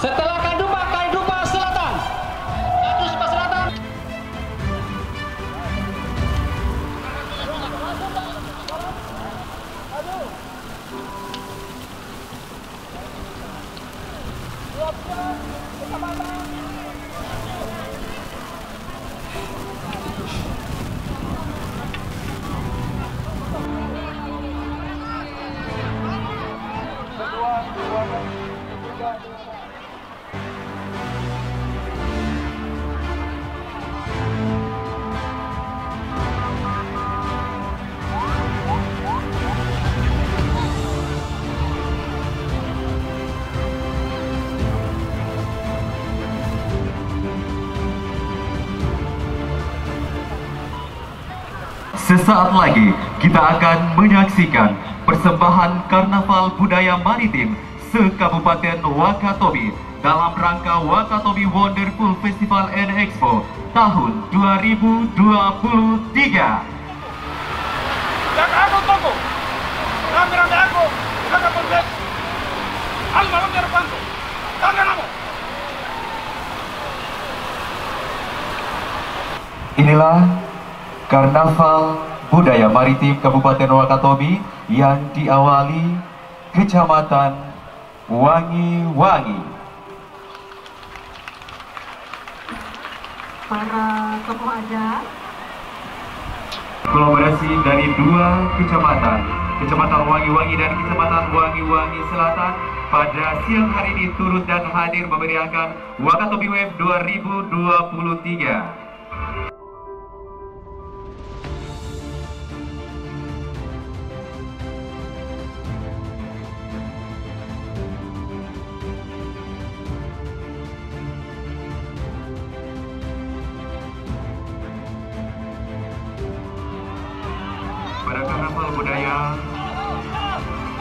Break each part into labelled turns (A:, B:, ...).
A: Setelah Kaidupa Selatan. Kaidupa Selatan.
B: Sesaat lagi kita akan menyaksikan persembahan Karnaval Budaya Maritim se-Kabupaten Wakatobi dalam rangka Wakatobi Wonderful Festival and Expo tahun 2023.
C: Jaga aku toko, rame-rame aku, jaga polsek, almarhum Nirvanto, tangan kamu.
B: Inilah Karnaval Budaya Maritim Kabupaten Wakatobi yang diawali Kecamatan Wangi-Wangi.
D: Para tokoh adat
B: Kolaborasi dari dua kecamatan, Kecamatan Wangi-Wangi dan Kecamatan Wangi-Wangi Selatan, pada siang hari ini turut dan hadir memeriahkan Wakatobi Wave 2023. Pada Karnaval Budaya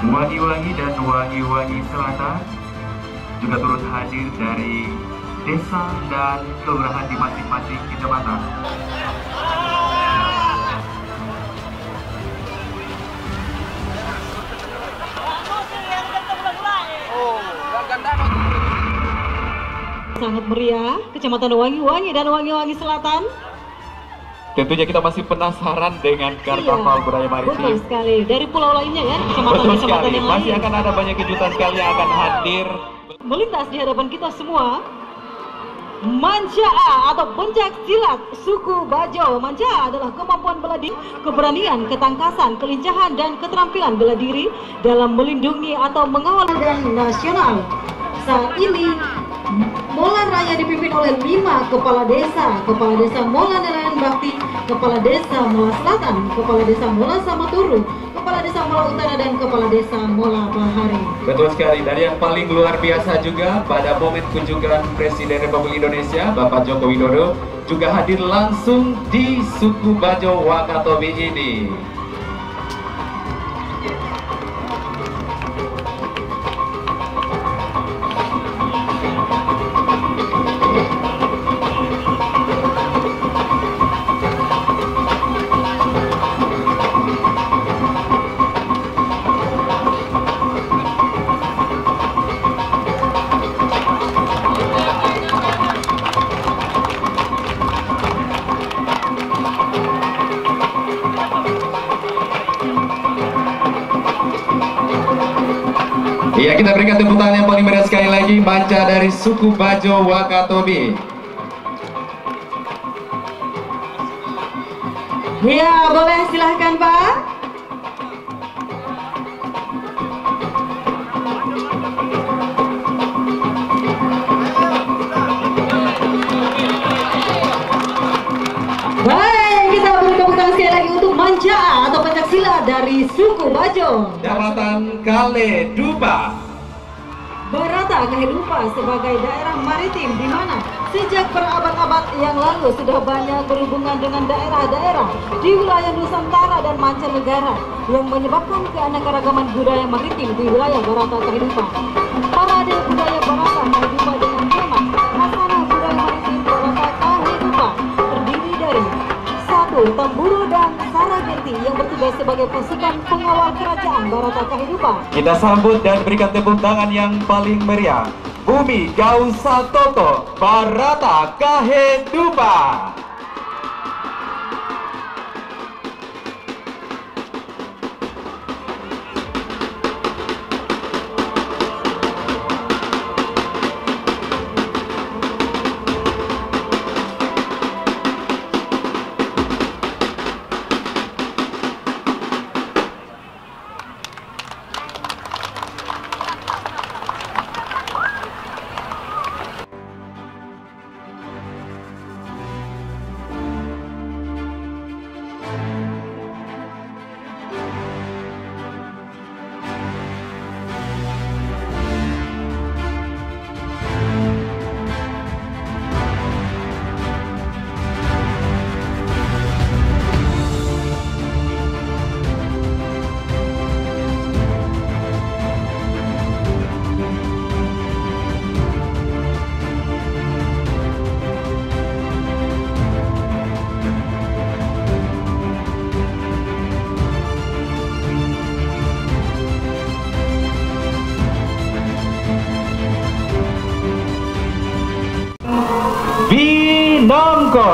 B: Wangi-Wangi dan Wangi-Wangi Selatan juga turut hadir dari desa dan kelurahan di masing-masing kecamatan.
D: sangat meriah, Kecamatan Wangi-Wangi dan Wangi-Wangi Selatan.
B: Tentunya kita masih penasaran dengan Karnaval Budaya Maritim.
D: Betul sekali. Dari pulau lainnya ya,
B: Betul
D: kecamatan-kecamatan
B: sekali.
D: yang
B: Masih
D: lain.
B: akan ada banyak kejutan sekali yang akan hadir.
D: Melintas di hadapan kita semua. Manca atau pencak silat suku Bajo. Manca adalah kemampuan bela diri, keberanian, ketangkasan, kelincahan, dan keterampilan bela diri dalam melindungi atau mengawal dan nasional. Saat ini Molan Raya dipimpin oleh 5 kepala desa Mola Nelayan Bakti, kepala desa Mola Selatan, kepala desa Mola Samaturu, kepala desa Mola Utara, dan kepala desa Mola Bahari.
B: Betul sekali. Dan yang paling luar biasa juga pada momen kunjungan Presiden Republik Indonesia Bapak Joko Widodo juga hadir langsung di suku Bajo Wakatobi ini. Iya, kita berikan tepuk tangan yang paling meriah sekali lagi, Manca dari suku Bajo Wakatobi.
D: Ya, boleh silahkan Pak. Baik, kita beri tepuk tangan sekali lagi untuk Manca atau pencaksilat dari suku Bajo.
B: Kecamatan Kaledupa.
D: Barata Kehidupan sebagai daerah maritim di mana sejak berabad-abad yang lalu sudah banyak berhubungan dengan daerah-daerah di wilayah Nusantara dan mancanegara yang menyebabkan keanekaragaman budaya maritim di wilayah Barata Kehidupan. Parade budaya Barata Kehidupan dengan tema Khasana Budaya Maritim Barata Kehidupan terdiri dari 1. Tamburu dan Saragenti yang bertugas sebagai pasukan pengawal kerajaan Barata Kehidupan.
B: Kita sambut dan berikan tepuk tangan yang paling meriah Bumi Gausatoto Barata Kahedupa. Binongko.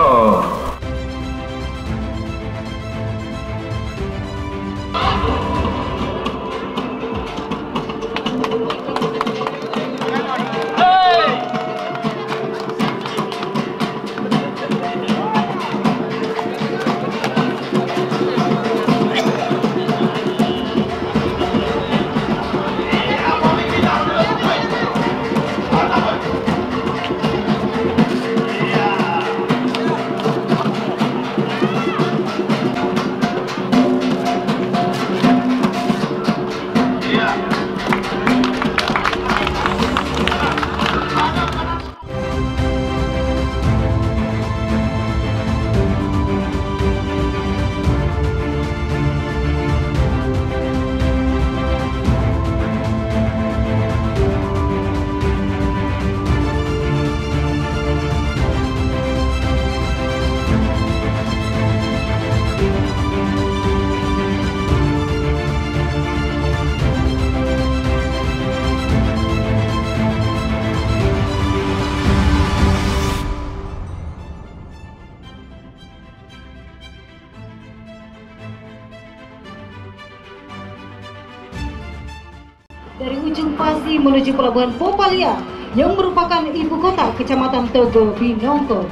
D: Dari ujung Pasi menuju Pelabuhan Popalia yang merupakan ibu kota Kecamatan Togo Binongko.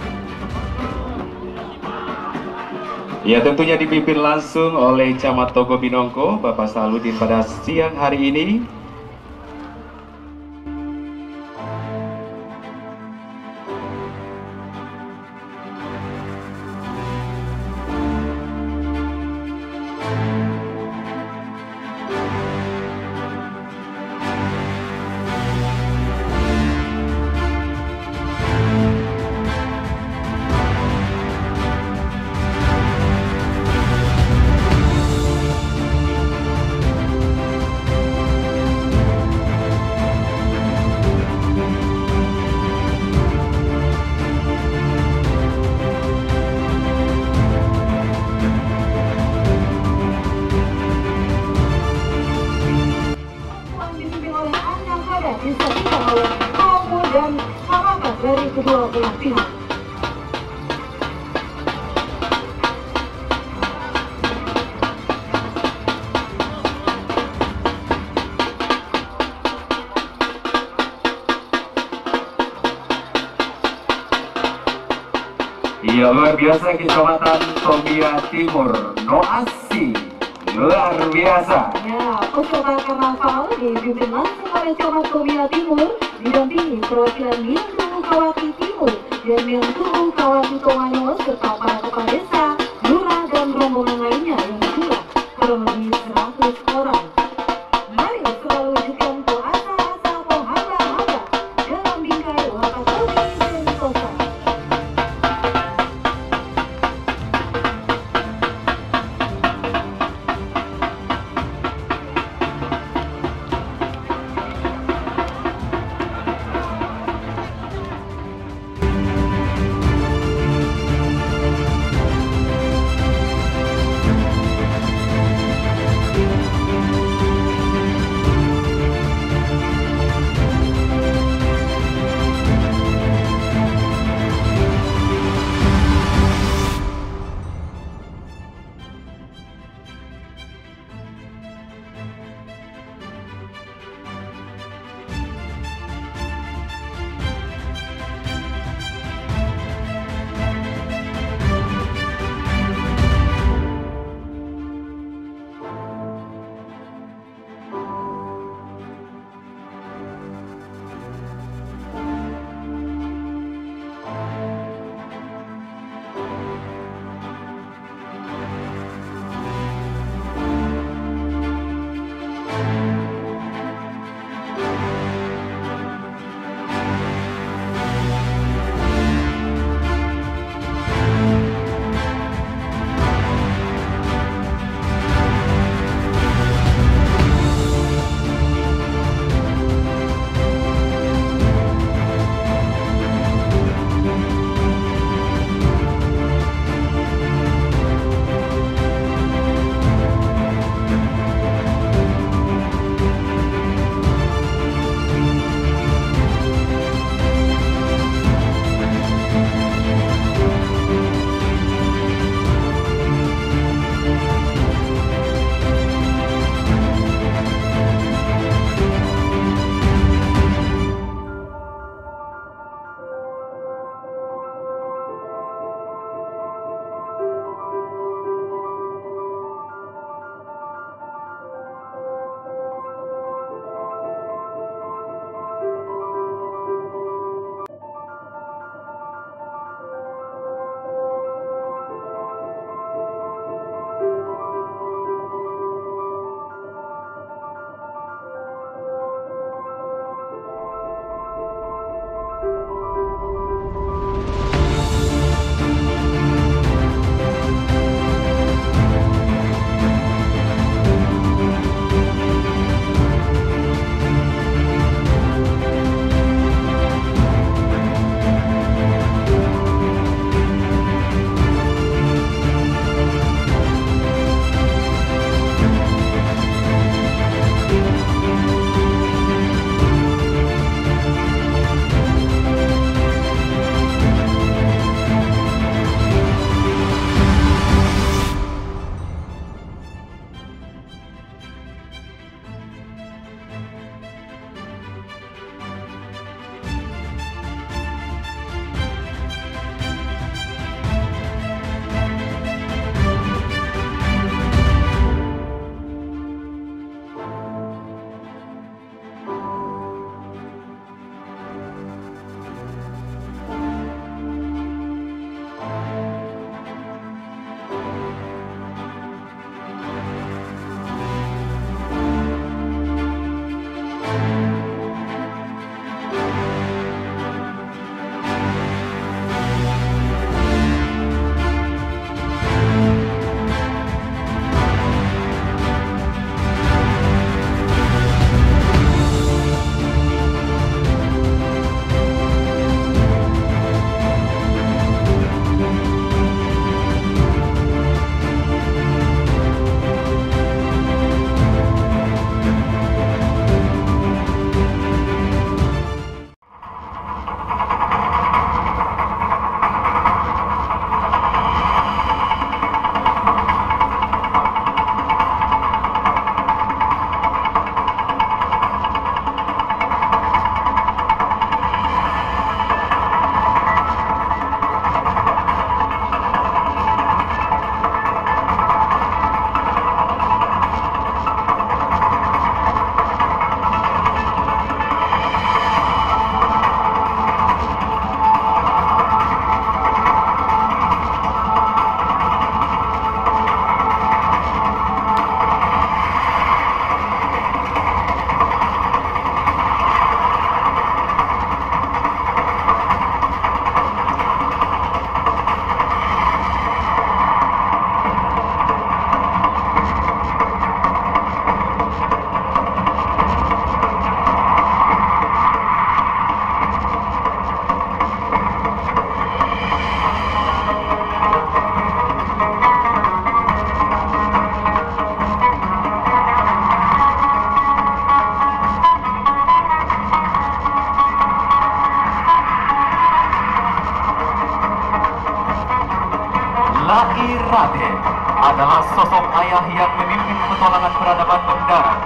B: Ya, tentunya dipimpin langsung oleh Camat Togo Binongko, Bapak Saludin pada siang hari ini.
D: Disaksikan oleh tamu dan masyarakat dari kedua belah pihak.
B: Iya, luar biasa Kecamatan Tomia Timur, Noasi, luar biasa.
D: Ya, peserta karnaval dipimpin langsung oleh Camat Tomia Timur, didampingi perwakilan Mintu Kawati Timur dan Mintu Kawati Tomanyo serta para kepala desa, lurah dan rombongan lainnya yang jumlah kurang lebih 100 orang. Mari selalu wujudkan asa-asa penghamba-hamba dalam bingkai Wakatobi Sentosa.
B: Irate adalah sosok ayah yang memimpin petualangan peradaban mendarat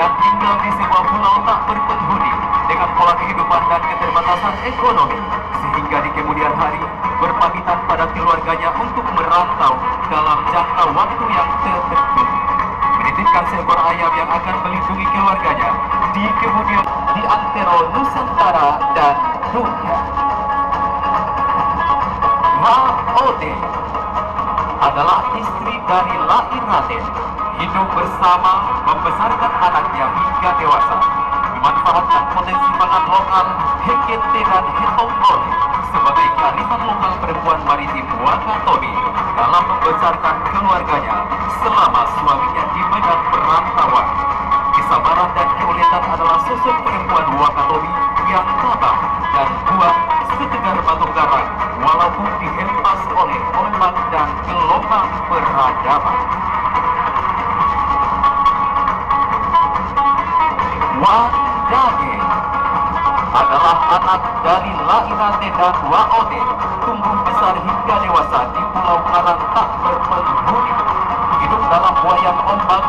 B: dan tinggal di sebuah pulau tak berpenghuni dengan pola kehidupan dan keterbatasan ekonomi, sehingga di kemudian hari berpamitan pada keluarganya untuk merantau dalam jangka waktu yang tertentu, menitipkan seekor ayam yang akan melindungi keluarganya di kemudian di antero Nusantara dan dunia. Waode adalah istri dari Lairate, hidup bersama, membesarkan anaknya hingga dewasa, memanfaatkan potensi pangan lokal Hekete dan Hetongkone sebagai kearifan lokal perempuan maritim Wakatobi dalam membesarkan keluarganya selama suaminya di medan perantauan. Kesabaran dan keuletan adalah sosok perempuan Wakatobi yang tabah dan kuat setegar batu karang walaupun dihempas oleh ombak dan gelombang peradaban. Wandage adalah anak dari Lairate dan Waode, tumbuh besar hingga dewasa di pulau karang tak berpenghuni, hidup dalam buayan ombak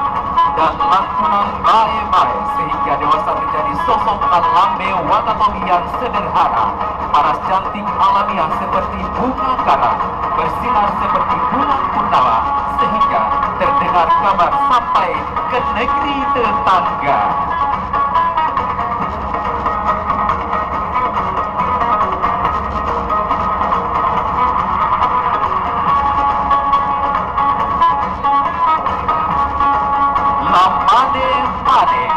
B: dan lantunan bae-bae sehingga dewasa menjadi sosok alambe Wakatobi yang sederhana, paras cantik alamiah seperti bunga karang, bersinar seperti bulan purnama, sehingga terdengar kabar sampai ke negeri tetangga. Made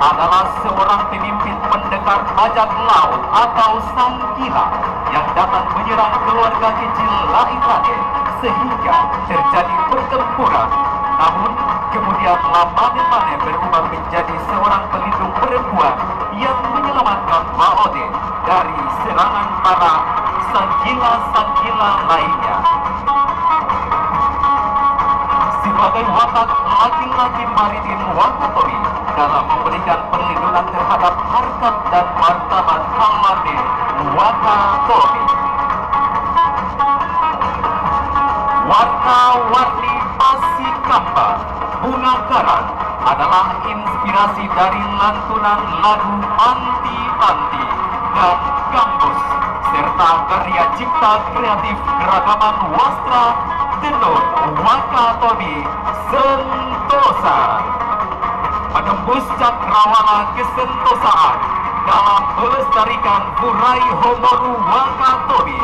B: adalah seorang pemimpin pendekar bajak laut atau Sangkila yang datang menyerang keluarga kecil Lairate sehingga terjadi pertempuran. Namun kemudian Made berubah menjadi seorang pelindung perempuan yang menyelamatkan Waode dari serangan para Sangkila-Sangkila lainnya. Sebagai watak laki-laki maritim Wakatobi dalam memberikan perlindungan terhadap harkat dan martabat alambe Wakatobi. Warna-warni pasikamba bunga karang adalah inspirasi dari lantunan lagu Anti-Anti dan Gambus serta karya cipta kreatif keragaman wastra tenun Wakatobi Sentosa, menembus cakrawala kesentosaan dalam melestarikan Burai Homoru Wakatobi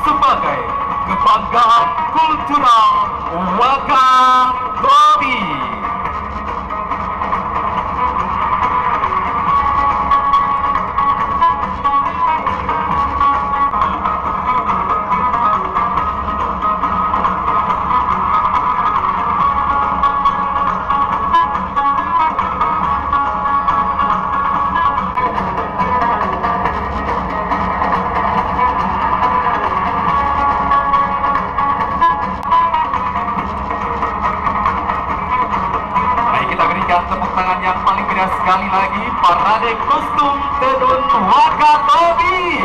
B: sebagai kebanggaan kultural Wakatobi. Tepuk tangan yang paling meriah sekali lagi, parade kostum tenun Wakatobi.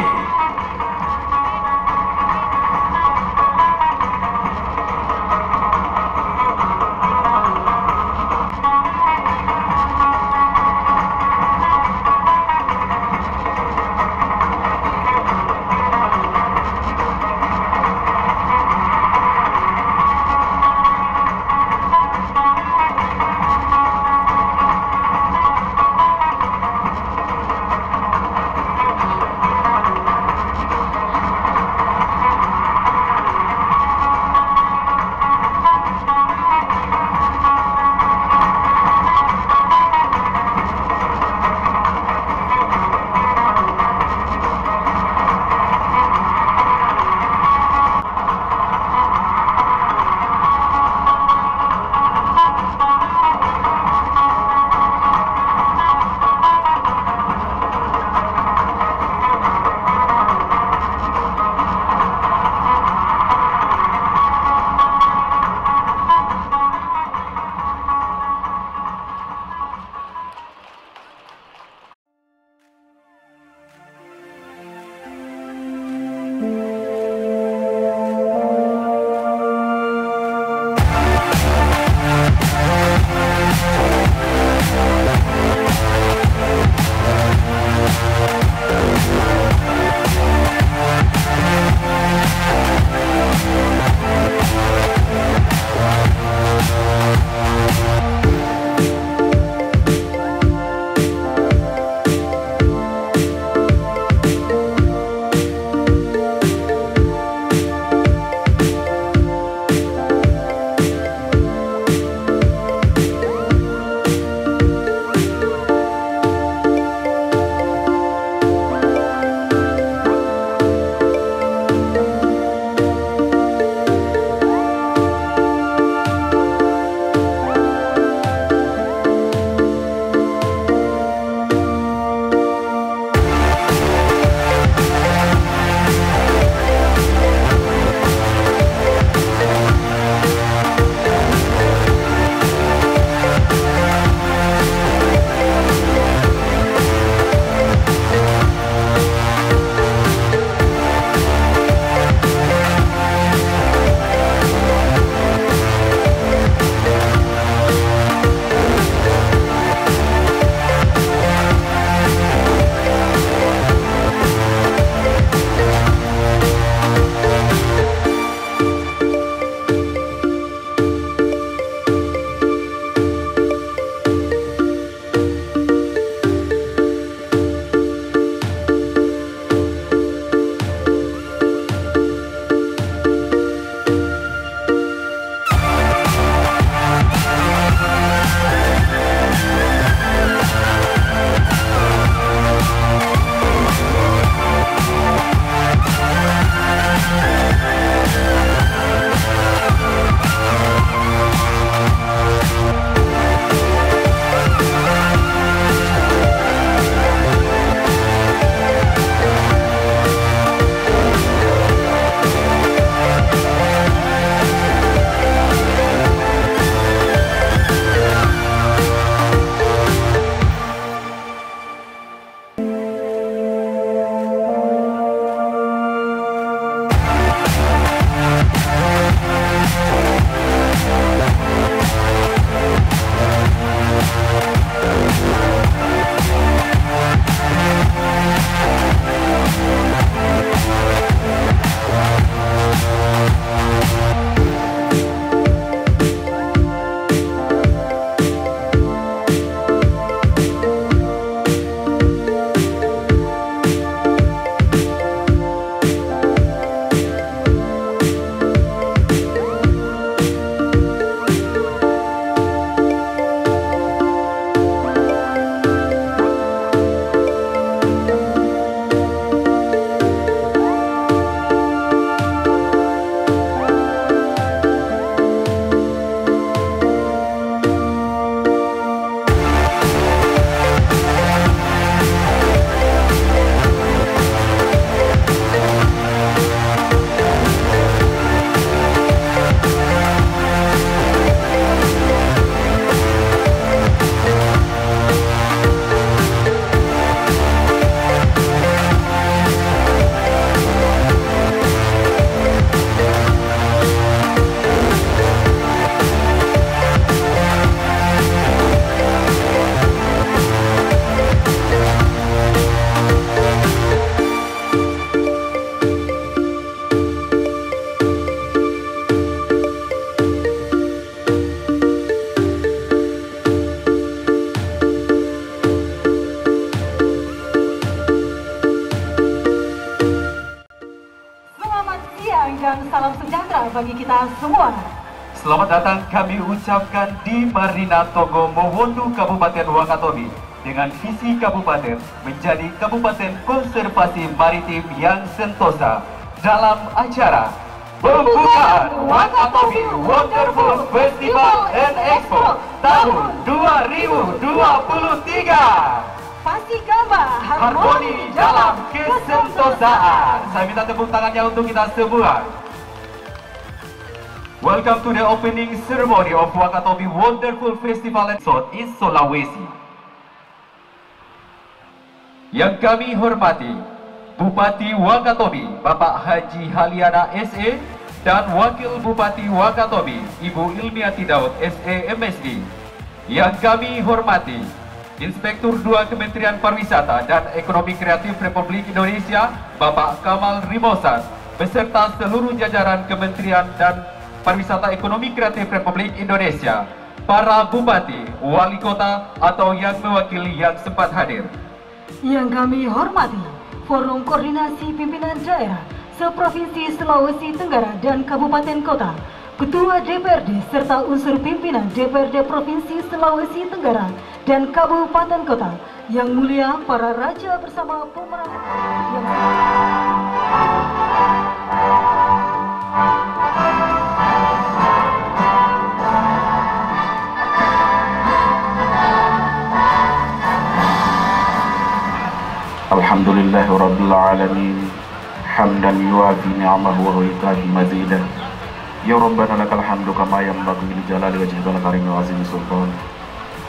D: mengirimkan salam sejahtera bagi kita semua.
B: Selamat datang kami ucapkan di Marina Togo Mowondo Kabupaten Wakatobi dengan visi kabupaten menjadi Kabupaten Konservasi Maritim yang sentosa dalam acara pembukaan Wakatobi Wonderful Festival and Expo tahun 2023.
D: Pasti gambar
B: Harmoni dalam kesentosaan. Saya minta tepuk tangannya untuk kita semua. Welcome to the opening ceremony of Wakatobi Wonderful Festival and Southeast Sulawesi. Yang kami hormati Bupati Wakatobi Bapak Haji Haliana SE dan Wakil Bupati Wakatobi Ibu Ilmiati Daud SE MSD. Yang kami hormati Inspektur 2 Kementerian Pariwisata dan Ekonomi Kreatif Republik Indonesia Bapak Kamal Rimosan beserta seluruh jajaran Kementerian dan Pariwisata Ekonomi Kreatif Republik Indonesia, para bupati, wali kota atau yang mewakili yang sempat hadir.
D: Yang kami hormati Forum Koordinasi Pimpinan Daerah Seprovinsi Sulawesi Tenggara dan Kabupaten Kota, Ketua DPRD serta unsur pimpinan DPRD Provinsi Sulawesi Tenggara dan Kabupaten Kota. Yang mulia para raja bersama pemerintah yang
E: Alhamdulillahirabbil alamin hamdan yuwafi ni'amahu wa yukafi mazidah. Ya Rabbana lakal hamdu kama yanbaghi li jalali wajhika wal karimi wa azimi sultan.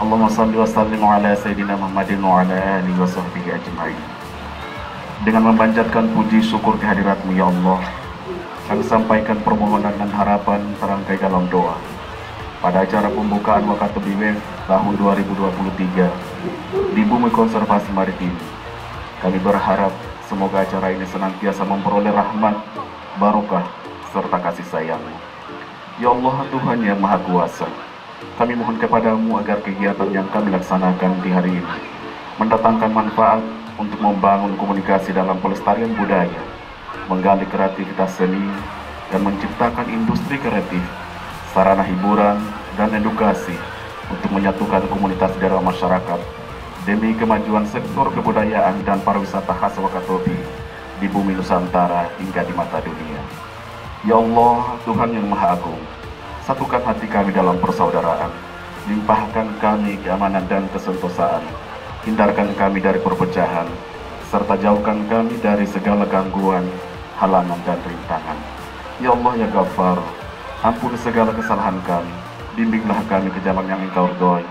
E: Allahumma salli wa sallim ala sayyidina Muhammadin wa ala alihi wa sahbihi ajma'in. Dengan memanjatkan puji syukur kehadiratmu ya Allah, kami sampaikan permohonan dan harapan terangkai dalam doa pada acara pembukaan Wakatobi Wave tahun 2023 di Bumi Konservasi Maritim. Kami berharap semoga acara ini senantiasa memperoleh rahmat, barokah, serta kasih sayang. Ya Allah Tuhan yang Maha Kuasa, kami mohon kepadamu agar kegiatan yang kami laksanakan di hari ini mendatangkan manfaat untuk membangun komunikasi dalam pelestarian budaya, menggali kreativitas seni, dan menciptakan industri kreatif, sarana hiburan, dan edukasi untuk menyatukan komunitas daerah masyarakat demi kemajuan sektor kebudayaan dan pariwisata khas Wakatobi di bumi Nusantara hingga di mata dunia. Ya Allah, Tuhan yang Maha Agung, satukan hati kami dalam persaudaraan, limpahkan kami keamanan dan kesentosaan, hindarkan kami dari perpecahan, serta jauhkan kami dari segala gangguan, halangan, dan rintangan. Ya Allah ya Ghaffar, ampuni segala kesalahan kami, bimbinglah kami ke jalan yang Engkau ridhoi.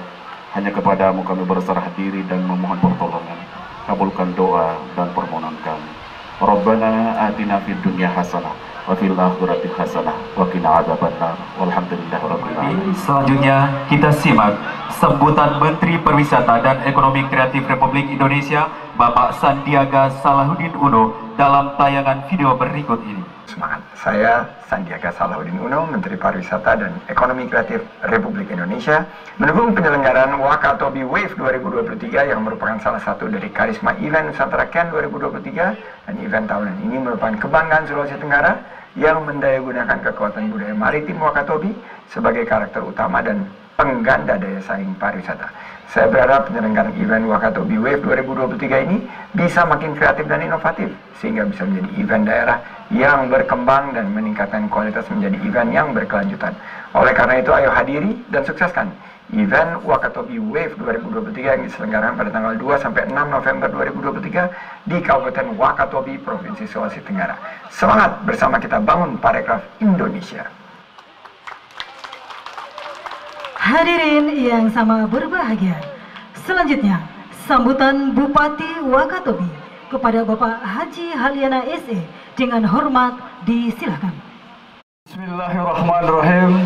E: Hanya kepadamu kami berserah diri dan memohon pertolongan. Kabulkan doa dan permohonan kami. Rabbana atina fid dunya hasanah wa fil akhirati hasanah wa qina adzabannar. Walhamdulillahirabbil alamin.
B: Selanjutnya kita simak sambutan Menteri Pariwisata dan Ekonomi Kreatif Republik Indonesia Bapak Sandiaga Salahuddin Uno dalam tayangan video berikut ini.
F: Semangat. Saya Sandiaga Salahuddin Uno, Menteri Pariwisata dan Ekonomi Kreatif Republik Indonesia, mendukung penyelenggaraan Wakatobi Wave 2023 yang merupakan salah satu dari karisma event Nusantara Can 2023, dan event tahunan ini merupakan kebanggaan Sulawesi Tenggara yang mendayagunakan kekuatan budaya maritim Wakatobi sebagai karakter utama dan pengganda daya saing pariwisata. Saya berharap penyelenggaraan event Wakatobi Wave 2023 ini bisa makin kreatif dan inovatif, sehingga bisa menjadi event daerah yang berkembang dan meningkatkan kualitas menjadi event yang berkelanjutan. Oleh karena itu, ayo hadiri dan sukseskan event Wakatobi Wave 2023 yang diselenggarakan pada tanggal 2 sampai 6 November 2023 di Kabupaten Wakatobi, Provinsi Sulawesi Tenggara. Semangat bersama kita bangun parekraf Indonesia.
D: hadirin yang sama berbahagia. Selanjutnya, sambutan Bupati Wakatobi kepada Bapak Haji Haliana SE dengan hormat disilakan.
G: Bismillahirrahmanirrahim.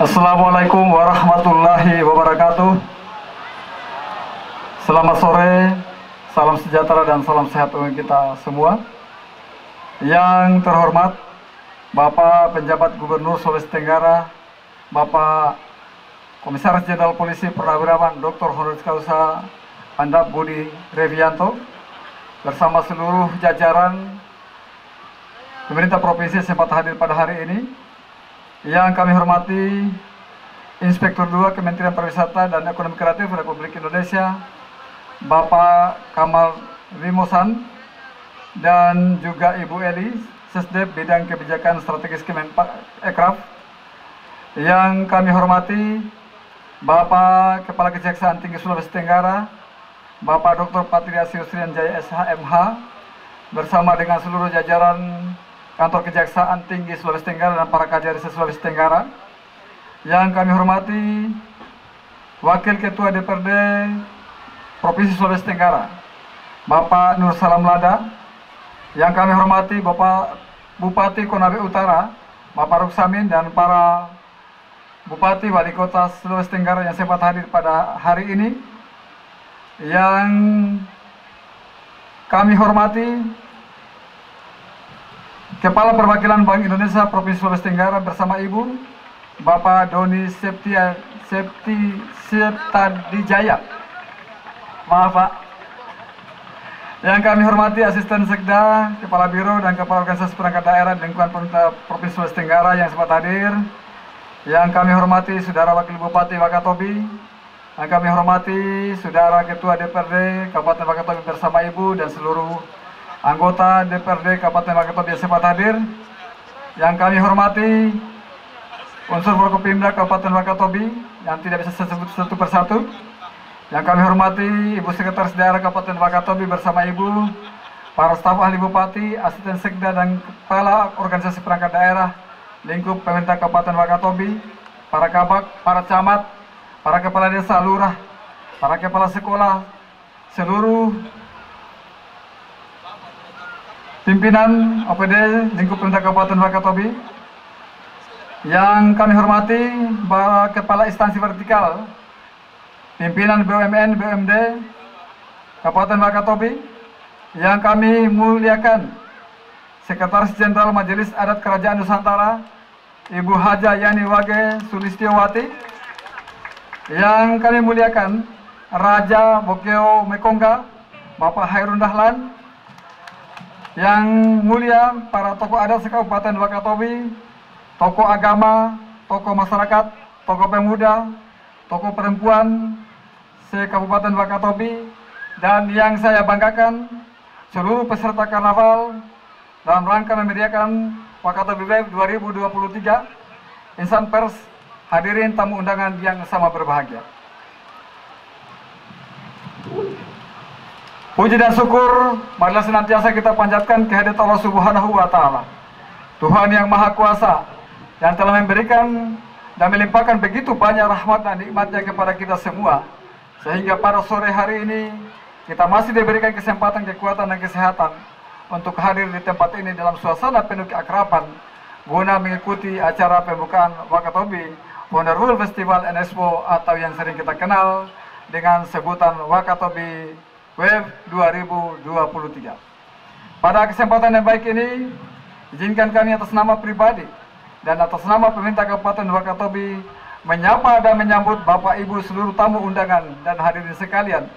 G: Assalamualaikum warahmatullahi wabarakatuh. Selamat sore, salam sejahtera dan salam sehat untuk kita semua. Yang terhormat Bapak Penjabat Gubernur Sulawesi Tenggara, Bapak Komisaris Jenderal Polisi Purnawirawan Dr. Honoris Causa Andap Budi Revianto, bersama seluruh jajaran pemerintah provinsi sempat hadir pada hari ini. Yang kami hormati Inspektur 2 Kementerian Pariwisata dan Ekonomi Kreatif Republik Indonesia, Bapak Kamal Rimosan, dan juga Ibu Eli, Sesdep Bidang Kebijakan Strategis Kemenparekraf. Yang kami hormati Bapak Kepala Kejaksaan Tinggi Sulawesi Tenggara, Bapak Dr. Patriasi Yusrian Jaya SHMH, bersama dengan seluruh jajaran Kantor Kejaksaan Tinggi Sulawesi Tenggara dan para kajari Sulawesi Tenggara. Yang kami hormati Wakil Ketua DPRD Provinsi Sulawesi Tenggara, Bapak Nur Salam Lada. Yang kami hormati Bapak Bupati Konawe Utara, Bapak Ruksamin, dan para Bupati Wali Kota Sulawesi Tenggara yang sempat hadir pada hari ini. Yang kami hormati Kepala Perwakilan Bank Indonesia Provinsi Sulawesi Tenggara bersama Ibu, Bapak Doni Septadijaya. Maaf Pak. Yang kami hormati Asisten Sekda, Kepala Biro, dan Kepala Organisasi Perangkat Daerah di lingkungan pemerintah Provinsi Sulawesi Tenggara yang sempat hadir. Yang kami hormati Saudara Wakil Bupati Wakatobi. Yang kami hormati Saudara Ketua DPRD Kabupaten Wakatobi bersama Ibu dan seluruh anggota DPRD Kabupaten Wakatobi yang sempat hadir. Yang kami hormati unsur Forkopimda Kabupaten Wakatobi yang tidak bisa saya sebut satu persatu. Yang kami hormati Ibu Sekretaris Daerah Kabupaten Wakatobi bersama Ibu, para staf ahli Bupati, Asisten Sekda, dan Kepala Organisasi Perangkat Daerah lingkup pemerintah Kabupaten Wakatobi, para kabak, para camat, para kepala desa, lurah, para kepala sekolah, seluruh pimpinan OPD lingkup pemerintah Kabupaten Wakatobi. Yang kami hormati para kepala instansi vertikal, pimpinan BUMN, BUMD Kabupaten Wakatobi. Yang kami muliakan Sekretaris Jenderal Majelis Adat Kerajaan Nusantara, Ibu Haja Yani Wage Sulistiowati. Yang kami muliakan Raja Bokeo Mekongga, Bapak Hairun Dahlan. Yang mulia para tokoh adat se-Kabupaten Wakatobi, tokoh agama, tokoh masyarakat, tokoh pemuda, tokoh perempuan se-Kabupaten Wakatobi, dan yang saya banggakan seluruh peserta karnaval dalam rangka memeriahkan Wakatobi Wave 2023, insan pers, hadirin tamu undangan yang sama berbahagia. Puji dan syukur marilah senantiasa kita panjatkan kehadirat Allah Subhanahu wa Ta'ala, Tuhan yang Maha Kuasa, yang telah memberikan dan melimpahkan begitu banyak rahmat dan nikmatnya kepada kita semua, sehingga pada sore hari ini kita masih diberikan kesempatan, kekuatan, dan kesehatan untuk hadir di tempat ini dalam suasana penuh keakraban guna mengikuti acara pembukaan Wakatobi Wonderful Festival and Expo, atau yang sering kita kenal dengan sebutan Wakatobi Wave 2023. Pada kesempatan yang baik ini, izinkan kami atas nama pribadi dan atas nama pemerintah Kabupaten Wakatobi menyapa dan menyambut Bapak Ibu seluruh tamu undangan dan hadirin sekalian,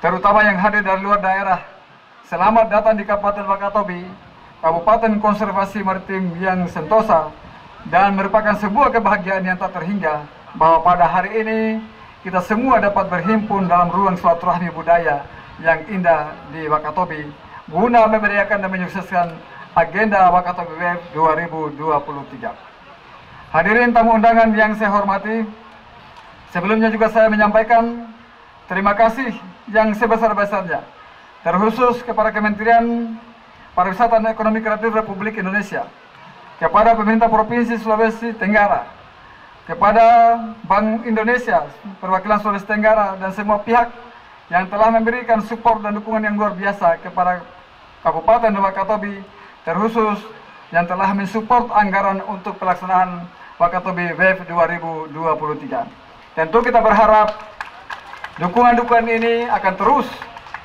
G: terutama yang hadir dari luar daerah. Selamat datang di Kabupaten Wakatobi, Kabupaten Konservasi Maritim yang sentosa, dan merupakan sebuah kebahagiaan yang tak terhingga bahwa pada hari ini kita semua dapat berhimpun dalam ruang silaturahmi budaya yang indah di Wakatobi guna memeriahkan dan menyukseskan agenda Wakatobi Wave 2023. Hadirin tamu undangan yang saya hormati, sebelumnya juga saya menyampaikan terima kasih yang sebesar-besarnya terkhusus kepada Kementerian Pariwisata dan Ekonomi Kreatif Republik Indonesia, kepada pemerintah Provinsi Sulawesi Tenggara, kepada Bank Indonesia, perwakilan Sulawesi Tenggara, dan semua pihak yang telah memberikan support dan dukungan yang luar biasa kepada Kabupaten Wakatobi, terkhusus yang telah mensupport anggaran untuk pelaksanaan Wakatobi Wave 2023. Tentu kita berharap dukungan-dukungan ini akan terus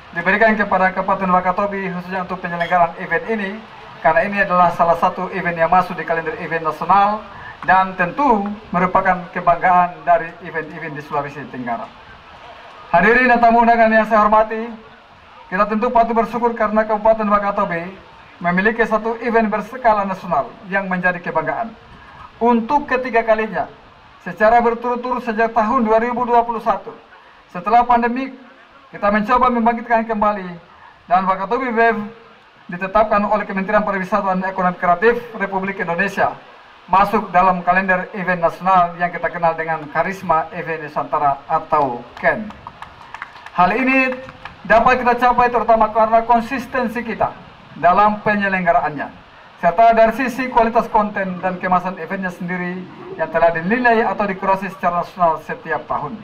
G: diberikan kepada Kabupaten Wakatobi, khususnya untuk penyelenggaraan event ini, karena ini adalah salah satu event yang masuk di kalender event nasional dan tentu merupakan kebanggaan dari event-event di Sulawesi Tenggara. Hadirin dan tamu undangan yang saya hormati, kita tentu patut bersyukur karena Kabupaten Wakatobi memiliki satu event berskala nasional yang menjadi kebanggaan. Untuk ketiga kalinya, secara berturut-turut sejak tahun 2021, setelah pandemi, kita mencoba membangkitkan kembali, dan Wakatobi WEF ditetapkan oleh Kementerian Pariwisata dan Ekonomi Kreatif Republik Indonesia masuk dalam kalender event nasional yang kita kenal dengan Karisma Event Nusantara atau KEN. Hal ini dapat kita capai terutama karena konsistensi kita dalam penyelenggaraannya, serta dari sisi kualitas konten dan kemasan eventnya sendiri yang telah dinilai atau dikurasi secara nasional setiap tahun.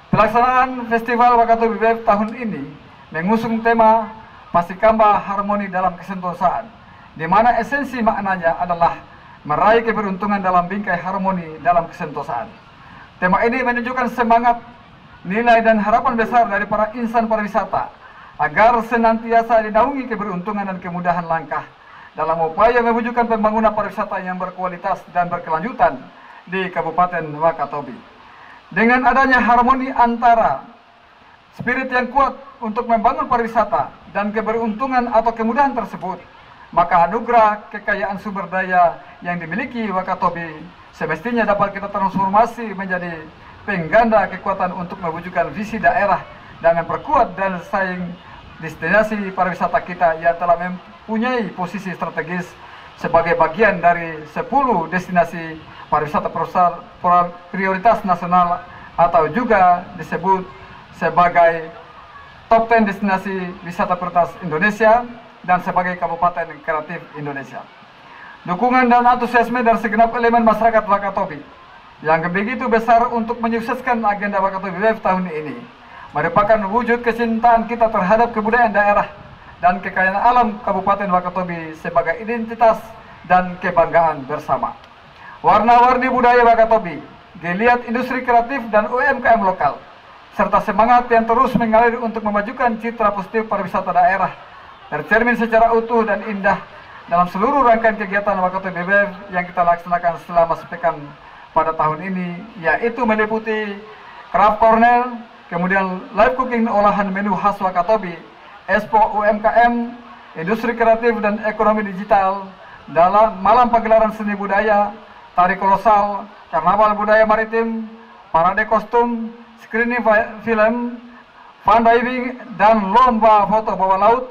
G: Pelaksanaan Festival Wakatobi WEF tahun ini mengusung tema Pasikamba Harmoni dalam Kesentosaan, di mana esensi maknanya adalah meraih keberuntungan dalam bingkai harmoni dalam kesentosaan. Tema ini menunjukkan semangat, nilai dan harapan besar dari para insan pariwisata agar senantiasa dinaungi keberuntungan dan kemudahan langkah dalam upaya mewujudkan pembangunan pariwisata yang berkualitas dan berkelanjutan di Kabupaten Wakatobi. Dengan adanya harmoni antara spirit yang kuat untuk membangun pariwisata dan keberuntungan atau kemudahan tersebut, maka anugerah kekayaan sumber daya yang dimiliki Wakatobi semestinya dapat kita transformasi menjadi pengganda kekuatan untuk mewujudkan visi daerah dan memperkuat dan saing destinasi pariwisata kita yang telah mempunyai posisi strategis sebagai bagian dari 10 destinasi pariwisata prioritas nasional atau juga disebut sebagai top 10 destinasi wisata prioritas Indonesia dan sebagai Kabupaten Kreatif Indonesia. Dukungan dan antusiasme dari segenap elemen masyarakat Wakatobi yang begitu besar untuk menyukseskan agenda Wakatobi WEF tahun ini merupakan wujud kecintaan kita terhadap kebudayaan daerah dan kekayaan alam Kabupaten Wakatobi sebagai identitas dan kebanggaan bersama. Warna-warni budaya Wakatobi, geliat industri kreatif dan UMKM lokal, serta semangat yang terus mengalir untuk memajukan citra positif pariwisata daerah tercermin secara utuh dan indah dalam seluruh rangkaian kegiatan Wakatobi WEF yang kita laksanakan selama sepekan pada tahun ini, yaitu meliputi craft corner, kemudian live cooking olahan menu khas Wakatobi, expo UMKM, industri kreatif dan ekonomi digital, dalam malam pagelaran seni budaya, tari kolosal, karnaval budaya maritim, parade kostum, screening film, fun diving, dan lomba foto bawah laut,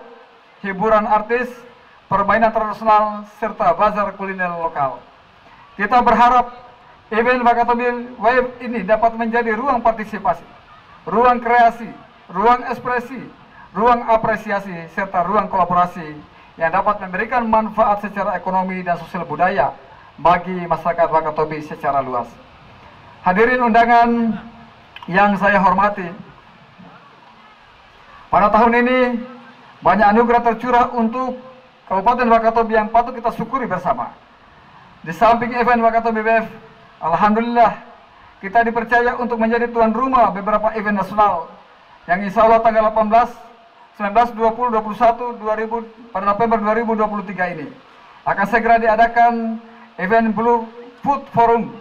G: hiburan artis, permainan tradisional, serta bazar kuliner lokal. Kita berharap event Wakatobi WEF ini dapat menjadi ruang partisipasi, ruang kreasi, ruang ekspresi, ruang apresiasi, serta ruang kolaborasi yang dapat memberikan manfaat secara ekonomi dan sosial budaya bagi masyarakat Wakatobi secara luas. Hadirin undangan yang saya hormati, pada tahun ini banyak anugerah tercurah untuk Kabupaten Wakatobi yang patut kita syukuri bersama. Di samping event Wakatobi WEF, alhamdulillah kita dipercaya untuk menjadi tuan rumah beberapa event nasional yang insya Allah tanggal 18, 19, 20, 21, 2000 pada November 2023 ini akan segera diadakan event Blue Food Forum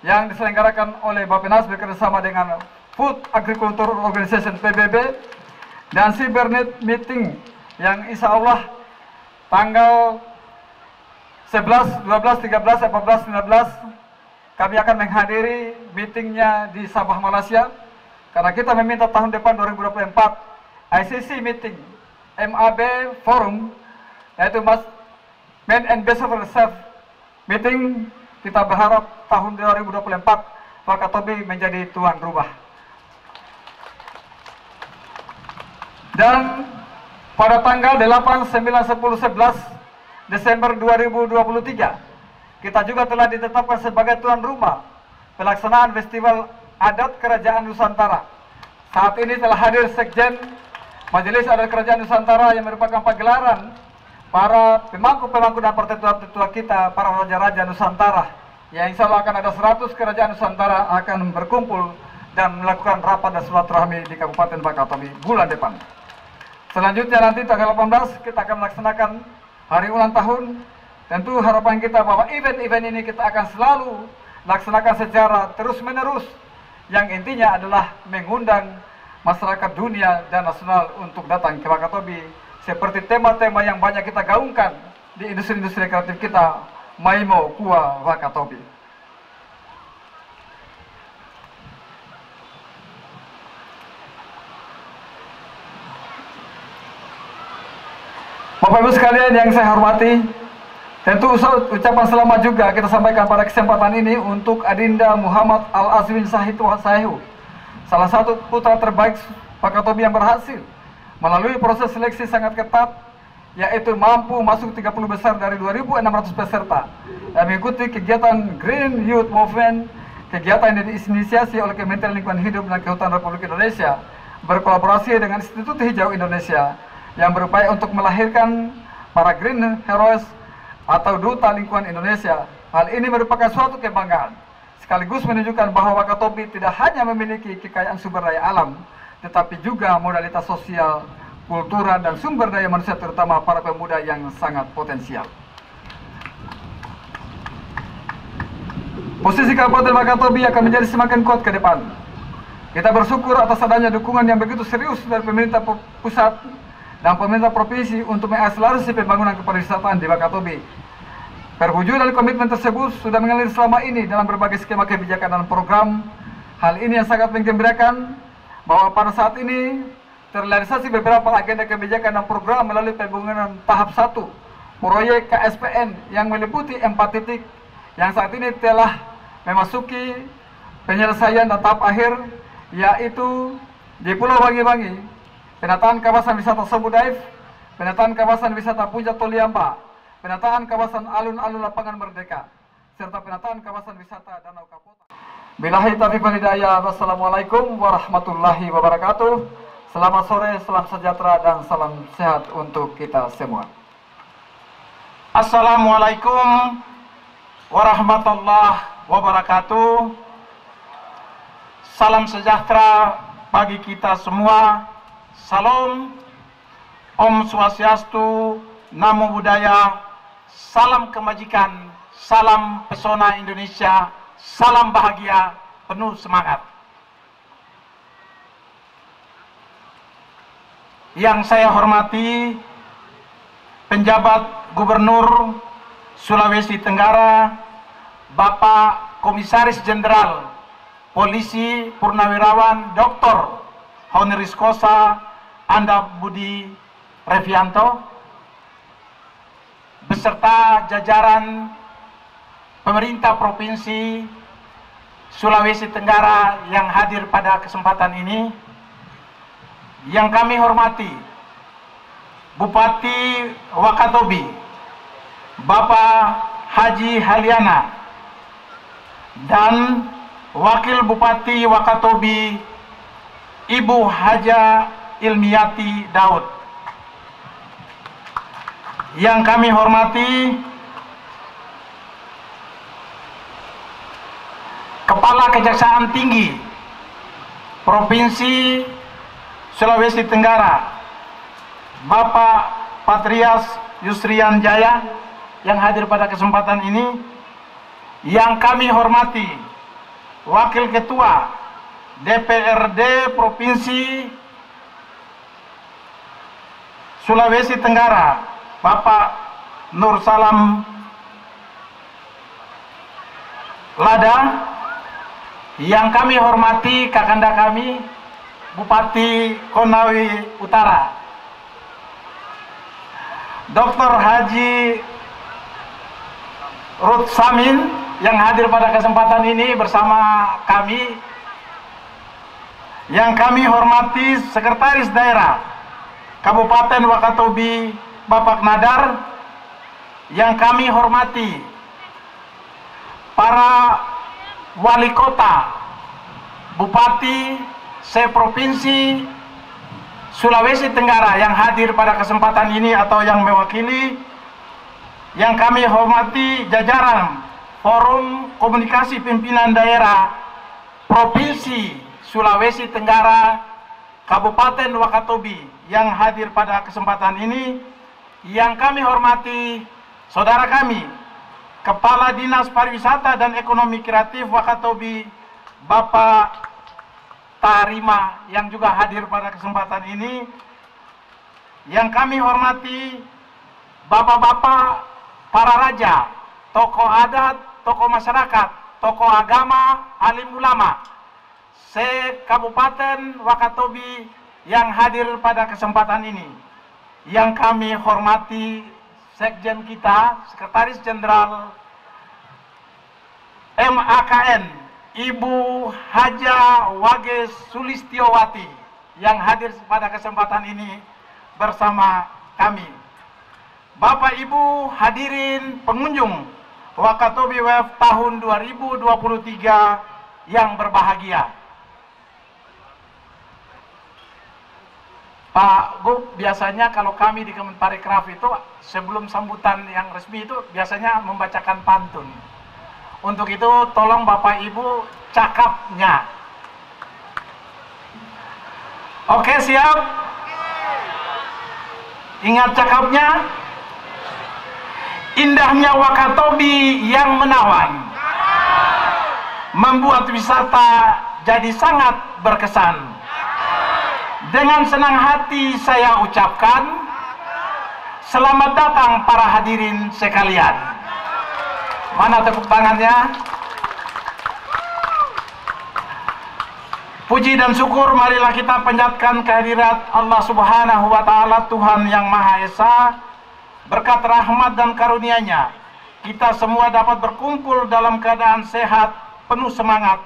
G: yang diselenggarakan oleh Bappenas bekerjasama dengan Food Agriculture Organization PBB, dan Cybernet Meeting yang insya Allah tanggal 11, 12, 13, 14, 15 kami akan menghadiri meetingnya di Sabah, Malaysia, karena kita meminta tahun depan 2024 ICC Meeting MAB Forum, yaitu Men and Best of Reserve Meeting. Kita berharap tahun 2024 Wakatobi menjadi tuan rumah. Dan pada tanggal 8, 9, 10, 11 Desember 2023 kita juga telah ditetapkan sebagai tuan rumah pelaksanaan Festival Adat Kerajaan Nusantara. Saat ini telah hadir Sekjen Majelis Adat Kerajaan Nusantara yang merupakan pagelaran para pemangku-pemangku dan pertetua-tetua kita, para raja-raja Nusantara, yang insya Allah akan ada 100 kerajaan Nusantara akan berkumpul dan melakukan rapat dan silaturahmi di Kabupaten Wakatobi bulan depan. Selanjutnya nanti tanggal 18 kita akan melaksanakan hari ulang tahun. Tentu harapan kita bahwa event-event ini kita akan selalu laksanakan secara terus-menerus, yang intinya adalah mengundang masyarakat dunia dan nasional untuk datang ke Wakatobi seperti tema-tema yang banyak kita gaungkan di industri-industri kreatif kita, Maimo Kua Wakatobi. Bapak Ibu sekalian yang saya hormati, tentu ucapan selamat juga kita sampaikan pada kesempatan ini untuk Adinda Muhammad Al-Azwin Sahihu, salah satu putra terbaik Wakatobi yang berhasil melalui proses seleksi sangat ketat, yaitu mampu masuk 30 besar dari 2.600 peserta yang mengikuti kegiatan Green Youth Movement, kegiatan yang diinisiasi oleh Kementerian Lingkungan Hidup dan Kehutanan Republik Indonesia berkolaborasi dengan Institut Hijau Indonesia yang berupaya untuk melahirkan para Green Heroes atau Duta Lingkungan Indonesia. Hal ini merupakan suatu kebanggaan, sekaligus menunjukkan bahwa Wakatobi tidak hanya memiliki kekayaan sumber daya alam, tetapi juga modalitas sosial, kultural, dan sumber daya manusia, terutama para pemuda yang sangat potensial. Posisi Kabupaten Wakatobi akan menjadi semakin kuat ke depan. Kita bersyukur atas adanya dukungan yang begitu serius dari pemerintah pusat dan pemerintah provinsi untuk mengakselerasi pembangunan kepariwisataan di Wakatobi. Perwujudan komitmen tersebut sudah mengalir selama ini dalam berbagai skema kebijakan dan program. Hal ini yang sangat menggembirakan bahwa pada saat ini terrealisasi beberapa agenda kebijakan dan program melalui pembangunan tahap 1 proyek KSPN yang meliputi 4 titik yang saat ini telah memasuki penyelesaian dan tahap akhir, yaitu di Pulau Wangi-Wangi, penataan kawasan wisata Sobu Dive, penataan kawasan wisata Puncak Toliamba, penataan kawasan alun-alun Lapangan Merdeka, serta penataan kawasan wisata Danau Kapota. Billahi taufiq wal hidayah. Wassalamualaikum warahmatullahi wabarakatuh. Selamat sore, salam sejahtera, dan salam sehat untuk kita semua.
C: Assalamualaikum warahmatullahi wabarakatuh. Salam sejahtera bagi kita semua. Salam, Om Swastiastu, Namo Buddhaya, salam kebajikan, salam pesona Indonesia, salam bahagia, penuh semangat. Yang saya hormati penjabat Gubernur Sulawesi Tenggara, Bapak Komisaris Jenderal Polisi Purnawirawan Dr. Honoris Causa Anda Budi Revianto, beserta jajaran pemerintah Provinsi Sulawesi Tenggara yang hadir pada kesempatan ini. Yang kami hormati Bupati Wakatobi, Bapak Haji Haliana, dan Wakil Bupati Wakatobi, Ibu Haja Ilmiati Daud. Yang kami hormati Kepala Kejaksaan Tinggi Provinsi Sulawesi Tenggara, Bapak Patrias Yusrian Jaya yang hadir pada kesempatan ini. Yang kami hormati Wakil Ketua DPRD Provinsi Sulawesi Tenggara, Bapak Nur Salam Lada. Yang kami hormati kakanda kami Bupati Konawe Utara, Dr. Haji Ruth Samin yang hadir pada kesempatan ini bersama kami. Yang kami hormati Sekretaris Daerah Kabupaten Wakatobi, Bapak Nadar. Yang kami hormati para wali kota, bupati se-provinsi Sulawesi Tenggara yang hadir pada kesempatan ini atau yang mewakili. Yang kami hormati jajaran Forum Komunikasi Pimpinan Daerah Provinsi Sulawesi Tenggara, Kabupaten Wakatobi yang hadir pada kesempatan ini. Yang kami hormati saudara kami, Kepala Dinas Pariwisata dan Ekonomi Kreatif Wakatobi, Bapak Tarima yang juga hadir pada kesempatan ini. yang kami hormati bapak-bapak, para raja, tokoh adat, tokoh masyarakat, tokoh agama, alim ulama, se-Kabupaten Wakatobi yang hadir pada kesempatan ini. Yang kami hormati Sekjen kita, Sekretaris Jenderal MAKN, Ibu Haja Wage Sulistiowati yang hadir pada kesempatan ini bersama kami. Bapak Ibu hadirin pengunjung Wakatobi WF tahun 2023 yang berbahagia. Pak Gub, biasanya kalau kami di Kemenparekraf itu sebelum sambutan yang resmi itu biasanya membacakan pantun. Untuk itu tolong Bapak Ibu cakapnya. Oke, siap? Ingat cakapnya? Indahnya Wakatobi yang menawan membuat wisata jadi sangat berkesan. Dengan senang hati saya ucapkan selamat datang para hadirin sekalian. Mana tepuk tangannya? Puji dan syukur marilah kita panjatkan kehadirat Allah Subhanahu wa Ta'ala, Tuhan yang Maha Esa. Berkat rahmat dan karunia-Nya, kita semua dapat berkumpul dalam keadaan sehat, penuh semangat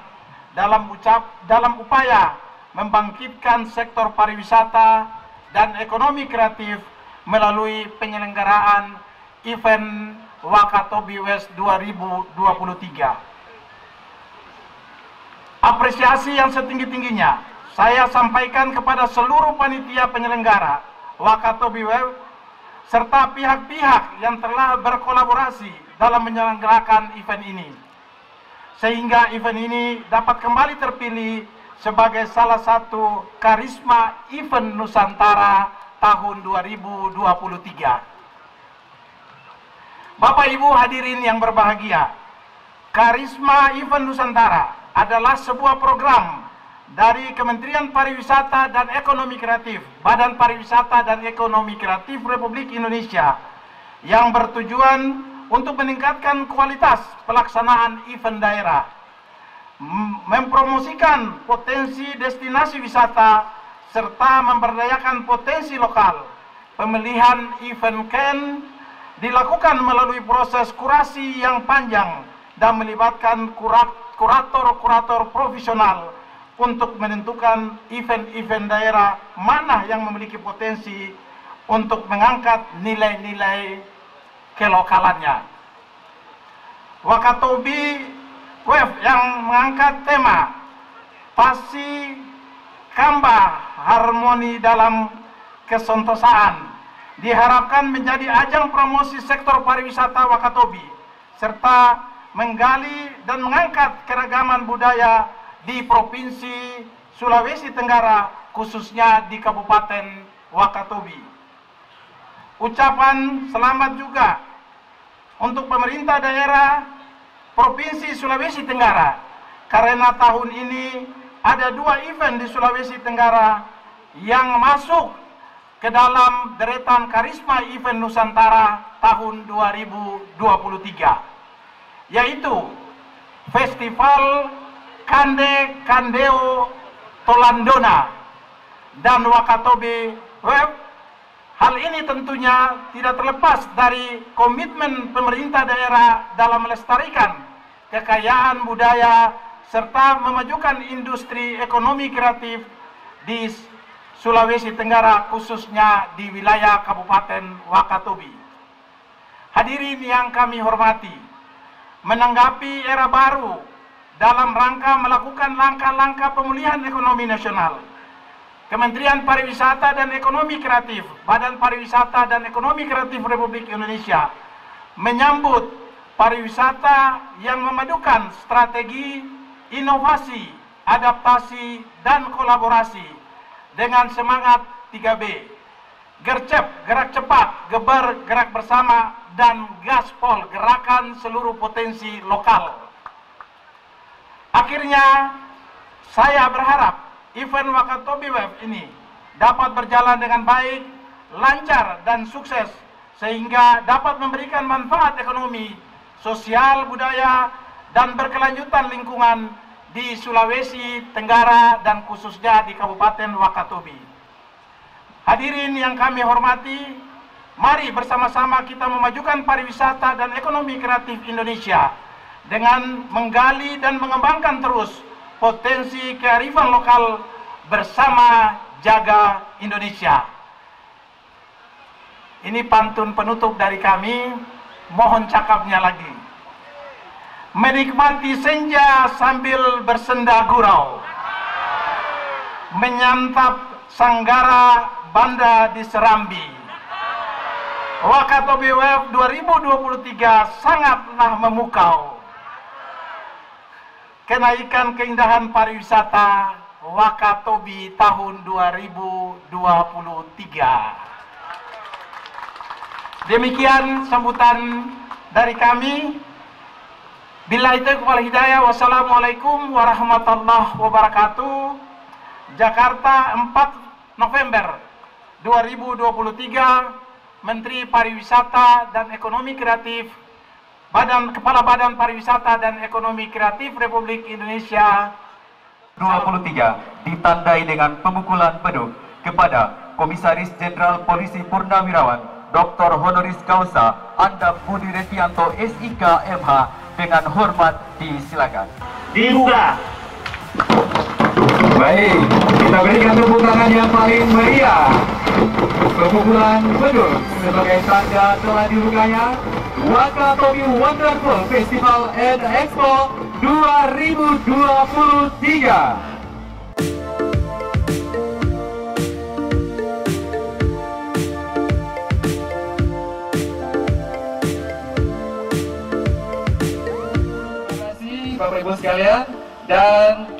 C: dalam upaya membangkitkan sektor pariwisata dan ekonomi kreatif melalui penyelenggaraan event Wakatobi West 2023. Apresiasi yang setinggi-tingginya saya sampaikan kepada seluruh panitia penyelenggara Wakatobi West serta pihak-pihak yang telah berkolaborasi dalam menyelenggarakan event ini, sehingga event ini dapat kembali terpilih sebagai salah satu karisma event Nusantara tahun 2023. Bapak Ibu hadirin yang berbahagia, karisma event Nusantara adalah sebuah program dari Kementerian Pariwisata dan Ekonomi Kreatif, Badan Pariwisata dan Ekonomi Kreatif Republik Indonesia, yang bertujuan untuk meningkatkan kualitas pelaksanaan event daerah, mempromosikan potensi destinasi wisata, serta memberdayakan potensi lokal. Pemilihan event KEN dilakukan melalui proses kurasi yang panjang dan melibatkan kurator-kurator profesional untuk menentukan event-event daerah mana yang memiliki potensi untuk mengangkat nilai-nilai kelokalannya. Wakatobi WF yang mengangkat tema Pasi Kamba Harmoni dalam Kesentosaan diharapkan menjadi ajang promosi sektor pariwisata Wakatobi serta menggali dan mengangkat keragaman budaya di Provinsi Sulawesi Tenggara, khususnya di Kabupaten Wakatobi. Ucapan selamat juga untuk pemerintah daerah Provinsi Sulawesi Tenggara, karena tahun ini ada 2 event di Sulawesi Tenggara yang masuk ke dalam deretan karisma event Nusantara tahun 2023, yaitu Festival Kande Kandeo Tolandona dan Wakatobi Web. Hal ini tentunya tidak terlepas dari komitmen pemerintah daerah dalam melestarikan kekayaan budaya serta memajukan industri ekonomi kreatif di Sulawesi Tenggara, khususnya di wilayah Kabupaten Wakatobi. Hadirin yang kami hormati, menanggapi era baru dalam rangka melakukan langkah-langkah pemulihan ekonomi nasional, Kementerian Pariwisata dan Ekonomi Kreatif, Badan Pariwisata dan Ekonomi Kreatif Republik Indonesia menyambut pariwisata yang memadukan strategi, inovasi, adaptasi, dan kolaborasi dengan semangat 3B, gercep, gerak cepat, geber, gerak bersama, dan gaspol, gerakan seluruh potensi lokal. Akhirnya, saya berharap event Wakatobi Web ini dapat berjalan dengan baik lancar dan sukses sehingga dapat memberikan manfaat ekonomi, sosial, budaya, dan berkelanjutan lingkungan di Sulawesi Tenggara dan khususnya di Kabupaten Wakatobi. Hadirin yang kami hormati, mari bersama-sama kita memajukan pariwisata dan ekonomi kreatif Indonesia dengan menggali dan mengembangkan terus potensi kearifan lokal bersama jaga Indonesia. Ini pantun penutup dari kami, mohon cakapnya lagi. Menikmati senja sambil bersenda gurau, menyantap sanggara banda di Serambi. Wakatobi WF 2023 sangatlah memukau. Kenaikan keindahan pariwisata Wakatobi tahun 2023. Demikian sambutan dari kami. Billahi taufiq wal hidayah. Wassalamualaikum warahmatullahi wabarakatuh. Jakarta 4 November 2023. Menteri Pariwisata dan Ekonomi Kreatif, Kepala Badan Pariwisata dan Ekonomi Kreatif Republik Indonesia
B: 23 ditandai dengan pemukulan penuh kepada Komisaris Jenderal Polisi Purnawirawan Dr. Honoris Causa Anda Budi Retianto SIK MH dengan hormat disilakan.
A: Dibuka.
B: Baik, kita berikan tepuk tangan yang paling meriah. Pemukulan penuh sebagai tanda telah dibukanya Wakatobi Wonderful Festival and Expo 2023. Bapak Ibu sekalian, dan